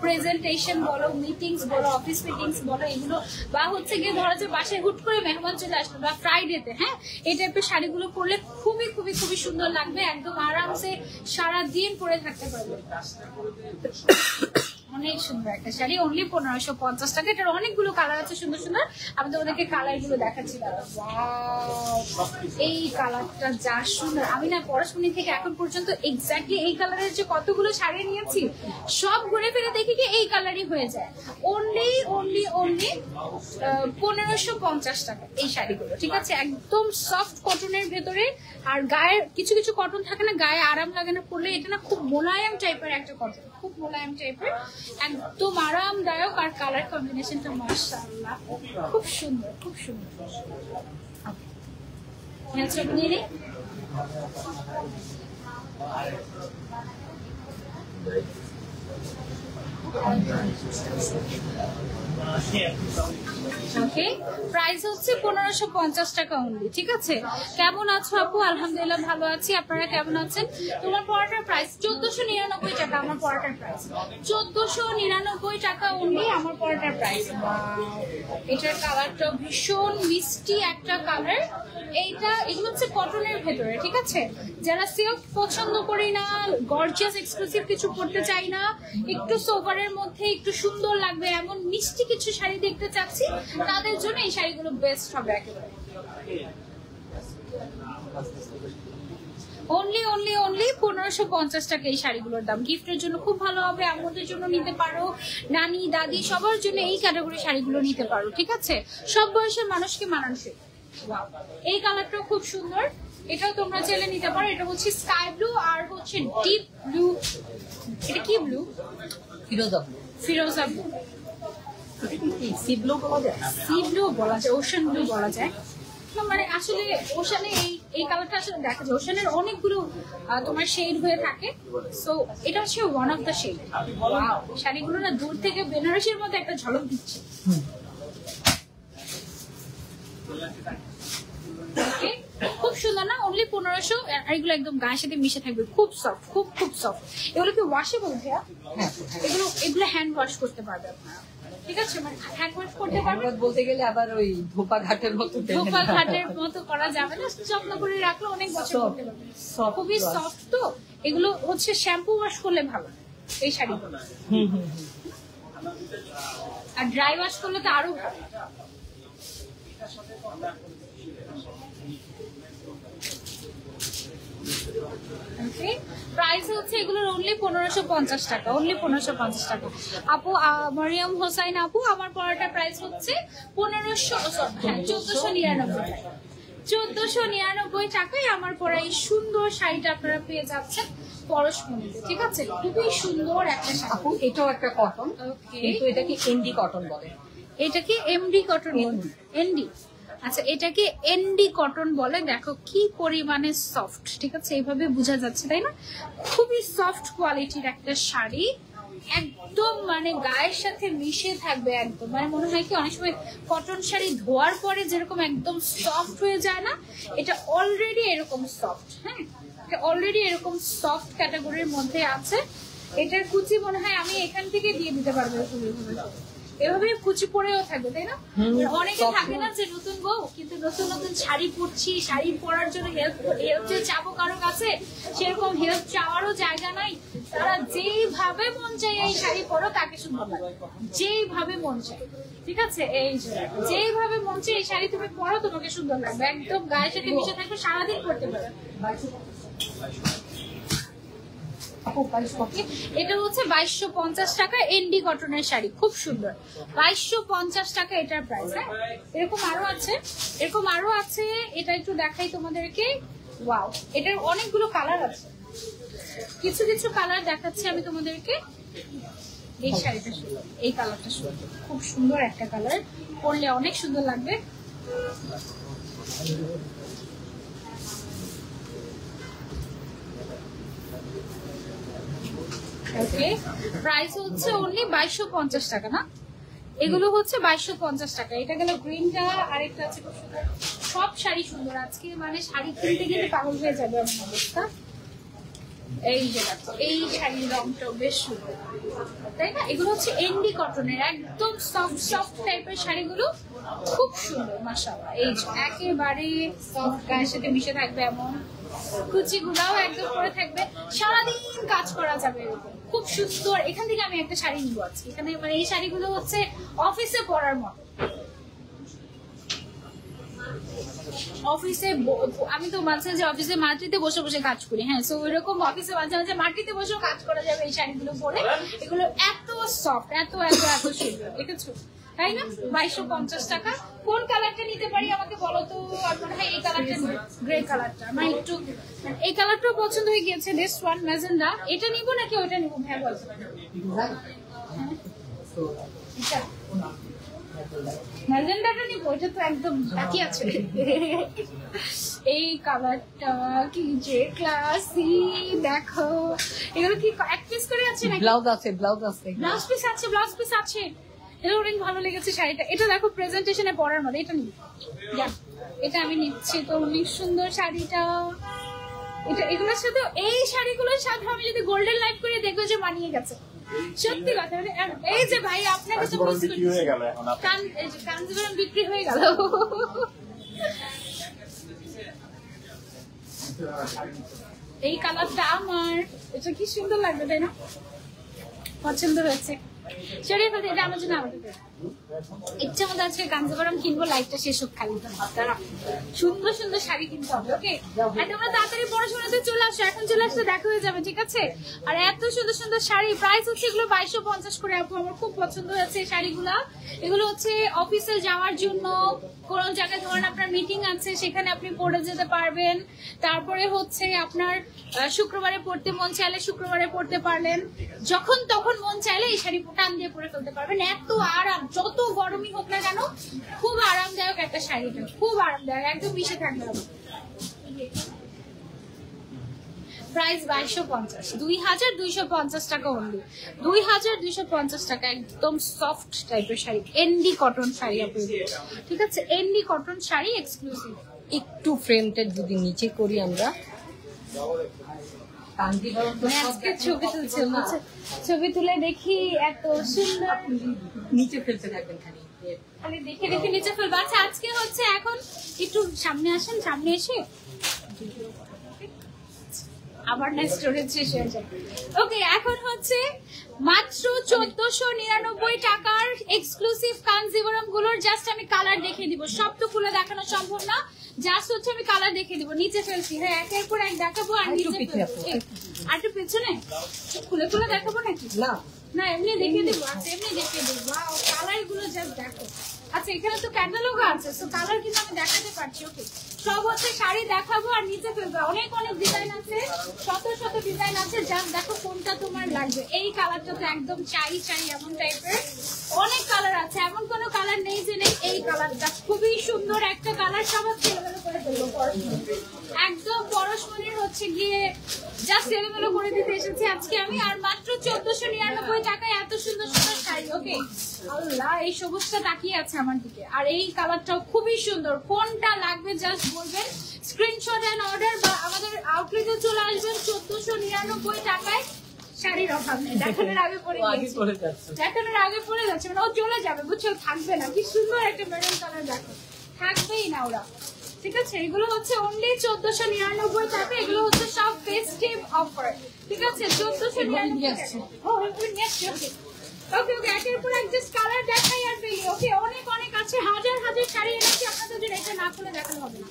প্রেজেন্টেশন বলো, মিটিংস বলো, অফিস মিটিংস বলো, এগুলো বা হচ্ছে গিয়ে ধরো যে বাসায় হুট করে মেহমান চলে আসলো বা ফ্রাইডেতে, হ্যাঁ, এই টাইপের শাড়িগুলো পরলে খুবই খুবই খুবই সুন্দর লাগবে। একদম আরামসে সারাদিন পরে থাকতে পারবে। অনেক সুন্দর একটা শাড়ি, অনলি 1550 টাকা। এটার অনেকগুলো কালার আছে সুন্দর সুন্দর, আমি তোমাদেরকে কালার গুলো দেখাচ্ছি। এই কালারটা যা সুন্দর, আমি না পড়াশোনা থেকে এখন পর্যন্ত এক্স্যাক্টলি এই কালারের যে কতগুলো শাড়ি নিয়েছি সব ঘুরে ফিরে দেখি কি এই কালারই হয়ে যায়। অনলি 1550 টাকা এই শাড়িগুলো, ঠিক আছে? একদম সফট কটনের ভেতরে, আর গায়ে কিছু কিছু কটন থাকে না, গায়ে আরাম লাগে না পরলে, এটা না খুব মোলায়েম টাইপের একটা কটন, খুব মোলায়েম টাইপের, একদম আরামদায়ক। আর কালার কম্বিনেশনটা মাশাআল্লাহ খুব সুন্দর, খুব সুন্দর। নিয়ে নে। ওকে, প্রাইস হচ্ছে 1550 টাকা অনলি, ঠিক আছে? কেমন আছো আপু? আলহামদুলিল্লাহ ভালো আছি, আপনারা কেমন আছেন? তোমার পড়াটার প্রাইস 1499 টাকা। আমার পড়াটার প্রাইস 1499 টাকা অনলি, আমার পড়াটার প্রাইস। এটার কালারটা ভীষণ মিষ্টি একটা কালার। এগুলো হচ্ছে কটনের ভেতরে, ঠিক আছে? যারা সিল্ক পছন্দ করি না, গর্জিয়াস এক্সক্লুসিভ কিছু পড়তে চাই না, একটু সোভারের মধ্যে একটু সুন্দর লাগবে এমন মিষ্টি কিছু শাড়ি দেখতে চাচ্ছি, তাদের জন্য এই শাড়িগুলো বেস্ট হবে একেবারে। অনলি 1550 টাকা এই শাড়িগুলোর দাম। গিফটের জন্য খুব ভালো হবে, আমাদের জন্য নিতে পারো, নানি দাদি সবার জন্য এই ক্যাটাগরি শাড়িগুলো নিতে পারো, ঠিক আছে? সব বয়সের মানুষকে মানানসই। এই কালারটাও খুব সুন্দর, এটাও তোমরা চাইলে নিতে পারো। এটা হচ্ছে স্কাই ব্লু আর হচ্ছে ডিপ ব্লু। এটা কি ব্লু? ফিরোজা ব্লু। ফিরোজা ব্লু, সি ব্লু বলা যায়, সি ব্লু বলা যায়, ওশান ব্লু বলা যায়। মানে আসলে ওশানে এই কালারটা আসলে দেখা যায়, ওশানের অনেকগুলো তোমার শেড হয়ে থাকে, সো এটা হচ্ছে ওয়ান অফ দ্য শেড। শাড়িগুলো না দূর থেকে বেনারসির মধ্যে একটা ঝলক দিচ্ছে। খুব সুন্দর না? অনলি 1500। আর এগুলো একদম গায়ের সাথে মিশে থাকবে, খুব সফট, খুব খুব সফট। এগুলো কি ওয়াশেবল ভাইয়া? এগুলো হ্যান্ড ওয়াশ করতে পারবে আপনারা, ঠিক আছে? মানে হ্যান্ড ওয়াশ করতে পারবে বলতে গেলে আবার ওই ধোপা ঘাটের মতো, ধোপা ঘাটের মতো করা যাবে না, যত্ন করে রাখলে অনেক বছর করতে পারবে। খুবই সফট তো, এগুলো হচ্ছে শ্যাম্পু ওয়াশ করলে ভালো এই শাড়িগুলো, আর ড্রাই ওয়াশ করলে তো আরো ভালো। প্রাইস হচ্ছে এগুলোর অনলি 1550 টাকা, অনলি 1550 টাকা। আপু মারিয়াম হোসাইন আপু, আমার পড়াটা প্রাইস হচ্ছে 1499 টাকায় আমার পরা এই সুন্দর শাড়িটা আপনারা পেয়ে যাচ্ছেন পরশমণিতে, ঠিক আছে? খুবই সুন্দর একটা শাড়ি। এটাও একটা কটন, কিন্তু এটাকে এনডি কটন বলে। এটাকে এমডি কটন বলে, এনডি। আচ্ছা, এটাকে এনডি কটন বলে। দেখো কি পরিমাণে সফট, ঠিক আছে? এইভাবে বোঝা যাচ্ছে, তাই না? খুবই সফট কোয়ালিটির একটা শাড়ি, একদম মানে গায়ের সাথে মিশে থাকবে একদম। মানে মনে হয় কি অনেক সময় কটন শাড়ি ধোয়ার পরে যেরকম একদম সফট হয়ে যায় না, এটা অলরেডি এরকম সফট। হ্যাঁ, এটা অলরেডি এরকম সফট ক্যাটাগরির মধ্যে আছে। এটার কুচি মনে হয় আমি এখান থেকে দিয়ে দিতে পারবো, এভাবে কুচি পরেও থাকবে, তাই না? অনেকে থাকে না যে নতুন বউ, কিন্তু নতুন নতুন শাড়ি পরছি, শাড়ি পরার জন্য হেল্প চাবো কারো কাছে, সেরকম হেল্প চাওয়ারও জায়গা নাই। তারা যেইভাবে মন চায় এই শাড়ি পরো, তাকে সুন্দর লাগে, যেইভাবে মন চায়। ঠিক আছে, এই যেভাবে মন চায় এই শাড়ি তুমি পরো, তোমাকে সুন্দর লাগবে, একদম গায়ের সাথে মিশে থাকবে, সারাদিন পরতে পারবে। এটা হচ্ছে 2250 টাকা এনডি কটনের শাড়ি, খুব সুন্দর। 2250 টাকা এটার প্রাইস। হ্যাঁ, এরকম আরো আছে, এটা একটু দেখাই তোমাদেরকে। ওয়াও, এটার অনেকগুলো কালার আছে, কিছু কিছু কালার দেখাচ্ছি আমি তোমাদেরকে। এই শাড়িটা সুন্দর, এই কালারটা সুন্দর, খুব সুন্দর একটা কালার, পরলে অনেক সুন্দর লাগবে। ওকে, প্রাইস হচ্ছে অনলি 2250 টাকা না, এগুলো হচ্ছে 2250 টাকা। এটা গেল গ্রিনটা, আরেকটা আছে খুব সুন্দর। সব শাড়ি সুন্দর আজকে, মানে শাড়ি কিনতে কিনতে পাগল হয়ে যাবে আমার অবস্থা। এই যে দেখো, এই শাড়ির রংটাও বেশ সুন্দর, তাই না? এগুলো হচ্ছে এনডি কটনের, একদম সফট সফট টাইপের শাড়িগুলো, খুব সুন্দর মাশাআল্লাহ। এই যে একেবারে সফট, গায়ের সাথে মিশে থাকবে এমন, কুচি গুলাও একদম পরে থাকবে, সারাদিন কাজ করা যাবে এরকম, খুব সুন্দর। এখান থেকে আমি একটা শাড়ি নিবো আজকে, এখানে মানে এই শাড়িগুলো হচ্ছে অফিসে পরার মতো। অফিসে আমি তো মাঝে মাঝে অফিসে মাটিতে বসে বসে কাজ করি, হ্যাঁ, সো ওইরকম অফিসে মাঝে মাঝে মাটিতে বসেও কাজ করা যাবে এই শাড়িগুলো পরে। এগুলো এত সফট, এত এত এত সুন্দর, দেখেছো তাই না? 2250 টাকা। কোন কালারটা নিতে পারি আমাকে বলো তো? আপনার ভাই এই কালারটা, গ্রে কালারটা আমার একটু, এই কালারটাও পছন্দ হয়ে গিয়েছে, দিস ওয়ান ম্যাজেন্ডা। এটা নিবো নাকি ওইটা নিবো ভাই বলতে পারেন? ম্যাজেন্ডাটা নিবো, এটা তো একদম বাকি আছে। এই কালারটা কি যে ক্লাসি, দেখো এগুলো কি এক পিস করে আছে নাকি? ব্লাউজ আছে, ব্লাউজ আছে, ব্লাউজ পিস আছে, ব্লাউজ পিস আছে। এটা অনেক ভালো লেগেছে শাড়িটা, এটা দেখো প্রেজেন্টেশনে পরার মতো, এটা নিবো, এটা আমি নিচ্ছি। তো অনেক সুন্দর শাড়িটা, এটা এগুলোর সাথে, এই শাড়িগুলোর সাথে আমি যদি গোল্ডেন লাইফ করে দেখবো যে মানিয়ে গেছে, সত্যি কথা। এই যে ভাই আপনাকে তো বিক্রি হয়ে গেল, এখন কাঞ্জিবরম বিক্রি হয়ে গেল। এই কালারটা আমার, এটা কি সুন্দর লাগবে তাই না? পছন্দ হয়েছে, সরিয়ে ফেলতে, এটা আমার জন্য আমাদের ইচ্ছা মতো আজকে কাঞ্জিবরম কিনবো, লাইটটা শেষ হোক খালি সুন্দর সুন্দর শাড়ি কিনতে হবে। ওকে, আর তোমরা তাড়াতাড়ি পড়াশোনাতে চলে আসো, এখন চলে আসলে দেখা হয়ে যাবে, ঠিক আছে? আর এত সুন্দর সুন্দর শাড়ি, প্রাইস হচ্ছে এগুলো 2250 করে। আপু আমার খুব পছন্দ হয়েছে এই শাড়িগুলা। এগুলো হচ্ছে অফিসে যাওয়ার জন্য, কোন জায়গায় ধরেন আপনার মিটিং আছে সেখানে আপনি পরে যেতে পারবেন। তারপরে হচ্ছে আপনার শুক্রবারে পড়তে মন চাইলে শুক্রবারে পড়তে পারলেন, যখন তখন মন চাইলে এই শাড়ি টান দিয়ে পরে ফেলতে পারবেন। এত আরাম, যত গরমই হোক না কেন, খুব আরামদায়ক একটা শাড়িটা, খুব আরামদায়ক, একদম মিশে থাকবে। প্রাইস 2250, 2250 টাকা অনলি, 2250 টাকা। একদম সফট টাইপের শাড়ি, এনডি কটন শাড়ি আপনি, ঠিক আছে? এনডি কটন শাড়ি এক্সক্লুসিভ। একটু ফ্রেমটা যদি নিচে করি আমরা, আজকে ছবি তুলছে, ছবি তুলে দেখি এত সুন্দর, নিচে ফেলতে থাকবেন খালি, খালি দেখে দেখে নিচে ফেলবো। আচ্ছা আজকে হচ্ছে এখন একটু সামনে আসেন, সামনে এসে আবার না স্টোরেজ শেষ হয়ে যায়। ওকে, এখন হচ্ছে মাত্র 1499 টাকার এক্সক্লুসিভ কাঞ্জিবরম গুলোর জাস্ট আমি কালার দেখিয়ে দিব, সব তো খুলে দেখানো সম্ভব না, জাস্ট হচ্ছে আমি কালার দেখিয়ে দিব। নিচে ফেলছি, হ্যাঁ, একের পর এক দেখাবো। আর নিচে আর একটু পেছনে খুলে খুলে দেখাবো নাকি? না না, এমনি দেখিয়ে দিব। আচ্ছা, এমনি দেখিয়ে দিব। ওয়াও, কালার গুলো জাস্ট দেখো। আচ্ছা, এখানে তো ক্যাটালগ আছে, তো কালার কিন্তু আমি দেখাতে পারছি। ওকে, সব হচ্ছে শাড়ি দেখাবো আর নিচে ফেলবো। অনেক অনেক ডিজাইন আছে, শত শত ডিজাইন আছে, জাস্ট দেখো কোনটা তোমার লাগবে। এই কালারটা তো একদম চাই চাই এমন টাইপের, অনেক কালার আছে, এমন কোনো কালার নেই যে নেই। এই কালারটা খুবই সুন্দর একটা কালার, সবার এলোমেলো করে ফেলবো, একদম পরশমণির হচ্ছে গিয়ে জাস্ট এলোমেলো করে দিতে এসেছি আজকে আমি। আর মাত্র 1499 টাকায় এত সুন্দর সুন্দর শাড়ি। ওকে, আল্লাহ, এই সবুজটা তাকিয়ে আছে আমার দিকে, আর এই কালারটাও খুবই সুন্দর। কোনটা লাগবে জাস্ট বলবেন, স্ক্রিনশট এন্ড অর্ডার, বা আমাদের আউটলেটে চলে আসবেন। 1499 টাকায় শাড়ির অভাব নেই। দেখানোর আগে পরে যাচ্ছে, দেখানোর আগে পরে যাচ্ছে, মানে ও চলে যাবে, বুঝছো, থাকবে না। কি সুন্দর একটা মেরুন কালার, দেখো, থাকবেই না ওরা, ঠিক আছে? এগুলো হচ্ছে অনলি 1499 টাকা। এগুলো হচ্ছে সব ফেস্টিভ অফার, ঠিক আছে? 1499 টাকা। ও, নিয়ে আসছি। ওকে, ওকে ওকে, একের পর এক জাস্ট কালার দেখাই আর ফেলি। ওকে, অনেক অনেক আছে, হাজার হাজার শাড়ি এনেছি আপনাদের জন্য, এটা না খুলে দেখানো হবে না।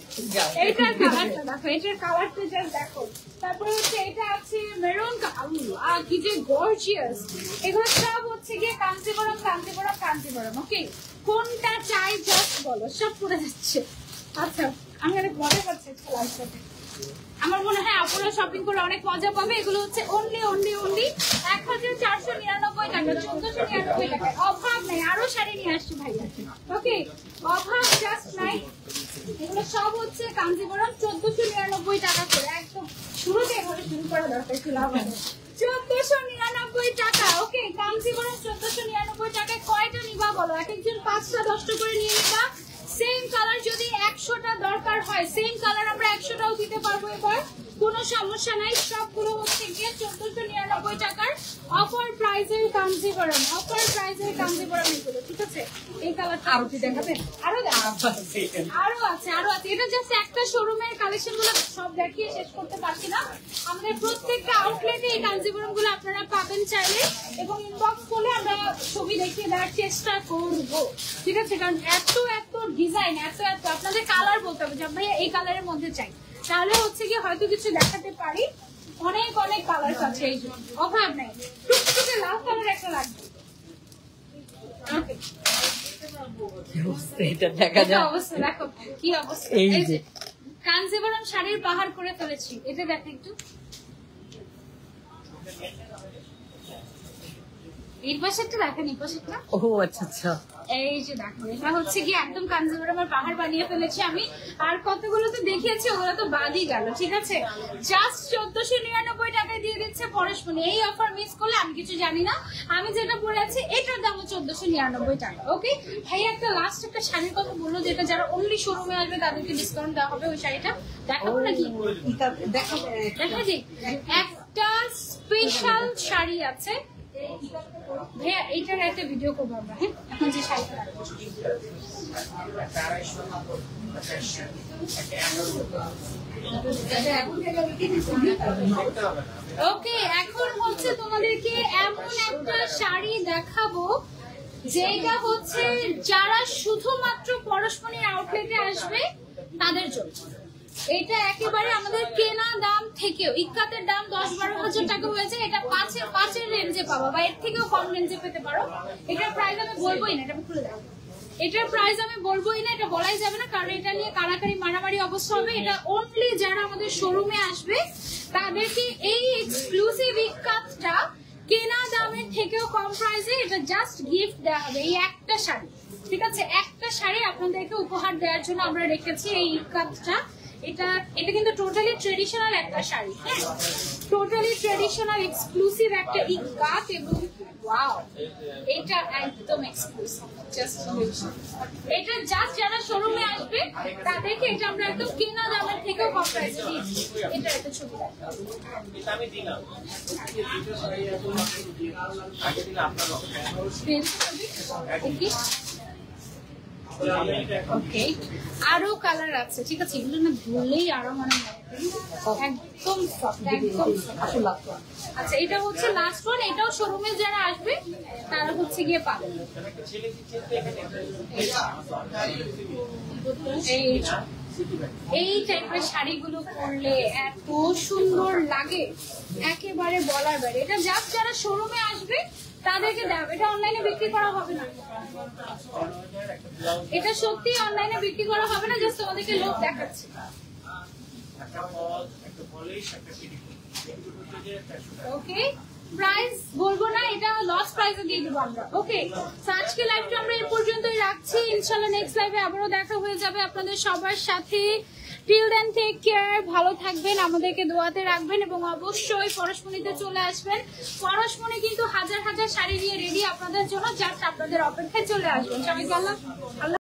এইটার কালারটা দেখো, এটার কালারটা জাস্ট দেখো। তারপরে হচ্ছে এটা আছে মেরুন কালার, কি যে গর্জিয়াস। এগুলো সব হচ্ছে গিয়ে কাঞ্জিবরম কাঞ্জিবরম কাঞ্জিবরম। ওকে, কোনটা চাই জাস্ট বলো, সব পড়ে যাচ্ছে। আচ্ছা, আমি অনেক মজা পাচ্ছি লাইভ সাথে। আমার মনে হয় আপনারা শপিং করে অনেক মজা পাবে। এগুলো হচ্ছে অনলি 1499 টাকা, 1499 টাকা। অভাব নাই, আরো শাড়ি নিয়ে আসছি ভাইয়া। ওকে, অভাব জাস্ট নাই। এগুলো সব হচ্ছে কাঞ্জিবরম 1499 টাকা করে। একদম শুরুতে এভাবে শুরু করা দরকার ছিল আমাদের। 1499 টাকা। ওকে, কাঞ্জিবরম 1499 টাকায় কয়টা নিবা বলো? এক একজন 5টা 10টা করে নিয়ে নিবা। সেম কালার যদি 100টা দরকার হয়, সেম কালার আমরা 100টাও দিতে পারবো এবার, কোনো সমস্যা নাই। সবগুলো হচ্ছে গিয়ে 1499 টাকার অফার প্রাইসের কাঞ্জিবরম, অফার প্রাইসের কাঞ্জিবরম এগুলো, ঠিক আছে? এই কালারটা আরো কি দেখাবেন? আরো আরো আছে, আরো আছে। এটা জাস্ট একটা শোরুমের কালেকশন গুলো সব দেখিয়ে শেষ করতে পারছি না। আমাদের প্রত্যেকটা আউটলেটে এই কাঞ্জিবরম গুলো আপনারা পাবেন চাইলে, এবং ইনবক্স করলে আমরা ছবি দেখিয়ে দেওয়ার চেষ্টা করবো, ঠিক আছে? কারণ এত এত ডিজাইন, এত এত আপনাদের কালার বলতে হবে যে আমরা এই কালারের মধ্যে চাই, তাহলে হচ্ছে কি হয়তো কিছু দেখাতে পারি। অনেক অনেক কালার আছে, এই জন্য অভাব নাই। টুকটুকে লাল কালার একটা লাগবে। এটা দেখা যায় অবস্থা দেখো কি অবস্থা। এই এই যে যে কাঞ্জিবরম শাড়ির পাহাড় করে ফেলেছি। এটা দেখো একটু, এই পাশেরটা দেখেন, এই পাশেরটা। ও আচ্ছা আচ্ছা, এই যে দেখো, এটা হচ্ছে কি একদম কাঞ্জিবরমের পাহাড় বানিয়ে ফেলেছি আমি। আর কতগুলো তো দেখিয়েছি, ওগুলো তো বাদই গেল, ঠিক আছে? জাস্ট 1499 টাকায় দিয়ে দিচ্ছে পরশমণি। এই অফার মিস করলে আমি কিছু জানি না। আমি যেটা পরে আছি এটার দাম 1499 টাকা। ওকে ভাই, একটা লাস্ট একটা শাড়ির কথা বললো, যেটা যারা অনলি শোরুমে আসবে তাদেরকে ডিসকাউন্ট দেওয়া হবে। ওই শাড়িটা দেখাবো নাকি? দেখা যায় একটা স্পেশাল শাড়ি আছে ভাইয়া, এইটার একটা ভিডিও করবো আমরা। হ্যাঁ, এখন যে শাড়িটা ওকে, এখন হচ্ছে তোমাদেরকে এমন একটা শাড়ি দেখাবো যেটা হচ্ছে যারা শুধুমাত্র পরশমণি আউটলেটে আসবে তাদের জন্য। এটা একেবারে আমাদের কেনা দাম থেকেও, ইক্কাতের দাম 10-12 হাজার টাকা হয়েছে, এটা 5-এর রেঞ্জে পাবো, বা এর থেকেও কম রেঞ্জে পেতে পারো। এটার প্রাইস আমি বলবোই না, এটা খুলে দাও। এটার প্রাইস আমি বলবোই না, এটা বলাই যাবে না, কারণ এটা নিয়ে কারাকারি মারামারি অবস্থা হবে। এটা অনলি যারা আমাদের শোরুমে আসবে তাদেরকে এই এক্সক্লুসিভ ইক্কাতটা কেনা দামের থেকেও কম প্রাইসে এটা জাস্ট গিফট দেওয়া হবে। এই একটা শাড়ি, ঠিক আছে? একটা শাড়ি আপনাদেরকে উপহার দেওয়ার জন্য আমরা রেখেছি এই ইক্কাতটা। এটা কিন্তু টোটালি ট্রেডিশনাল একটা শাড়ি, হ্যাঁ, টোটালি ট্রেডিশনাল এক্সক্লুসিভ একটা ইক্কাত। এবং ওয়াও, এটা একদম এক্সক্লুসিভ, জাস্ট এটা জাস্ট যারা শোরুমে আসবে তাদেরকে এটা আমরা একদম কেনা দামের থেকেও কম প্রাইসে দিচ্ছি। এটা একটা ছবি আমি দিলাম আগে দিলে আপনার ওকে ওকে, আরো কালার আছে, ঠিক আছে? এগুলো না ধরলেই আরো মানে একদম একদম। আচ্ছা, এটা হচ্ছে লাস্ট ওয়ান। এটাও শোরুমে যারা আসবে তারা হচ্ছে গিয়ে পাবে। এই টাইপের শাড়িগুলো পরলে এত সুন্দর লাগে, একেবারে বলার বাইরে। এটা জাস্ট যারা শোরুমে আসবে তাদেরকে দেবে, এটা অনলাইনে বিক্রি করা হবে না। এটা সত্যি অনলাইনে বিক্রি করা হবে না, জাস্ট তোমাদেরকে লোক দেখাচ্ছি। ওকে, প্রাইস বলবো না, এটা লস প্রাইসে দিয়ে দেবো আমরা। ওকে, আজকে লাইভটা আমরা এই পর্যন্তই রাখছি। ইনশাআল্লাহ নেক্সট লাইভে আবারও দেখা হয়ে যাবে আপনাদের সবার সাথে। টিল দেন টেক কেয়ার, ভালো থাকবেন, আমাদেরকে দোয়াতে রাখবেন, এবং অবশ্যই পরশমণিতে চলে আসবেন। পরশমণি কিন্তু হাজার হাজার শাড়ি নিয়ে রেডি আপনাদের জন্য, জাস্ট আপনাদের অপেক্ষায় চলে আসবেন। সবাইকে আল্লাহ।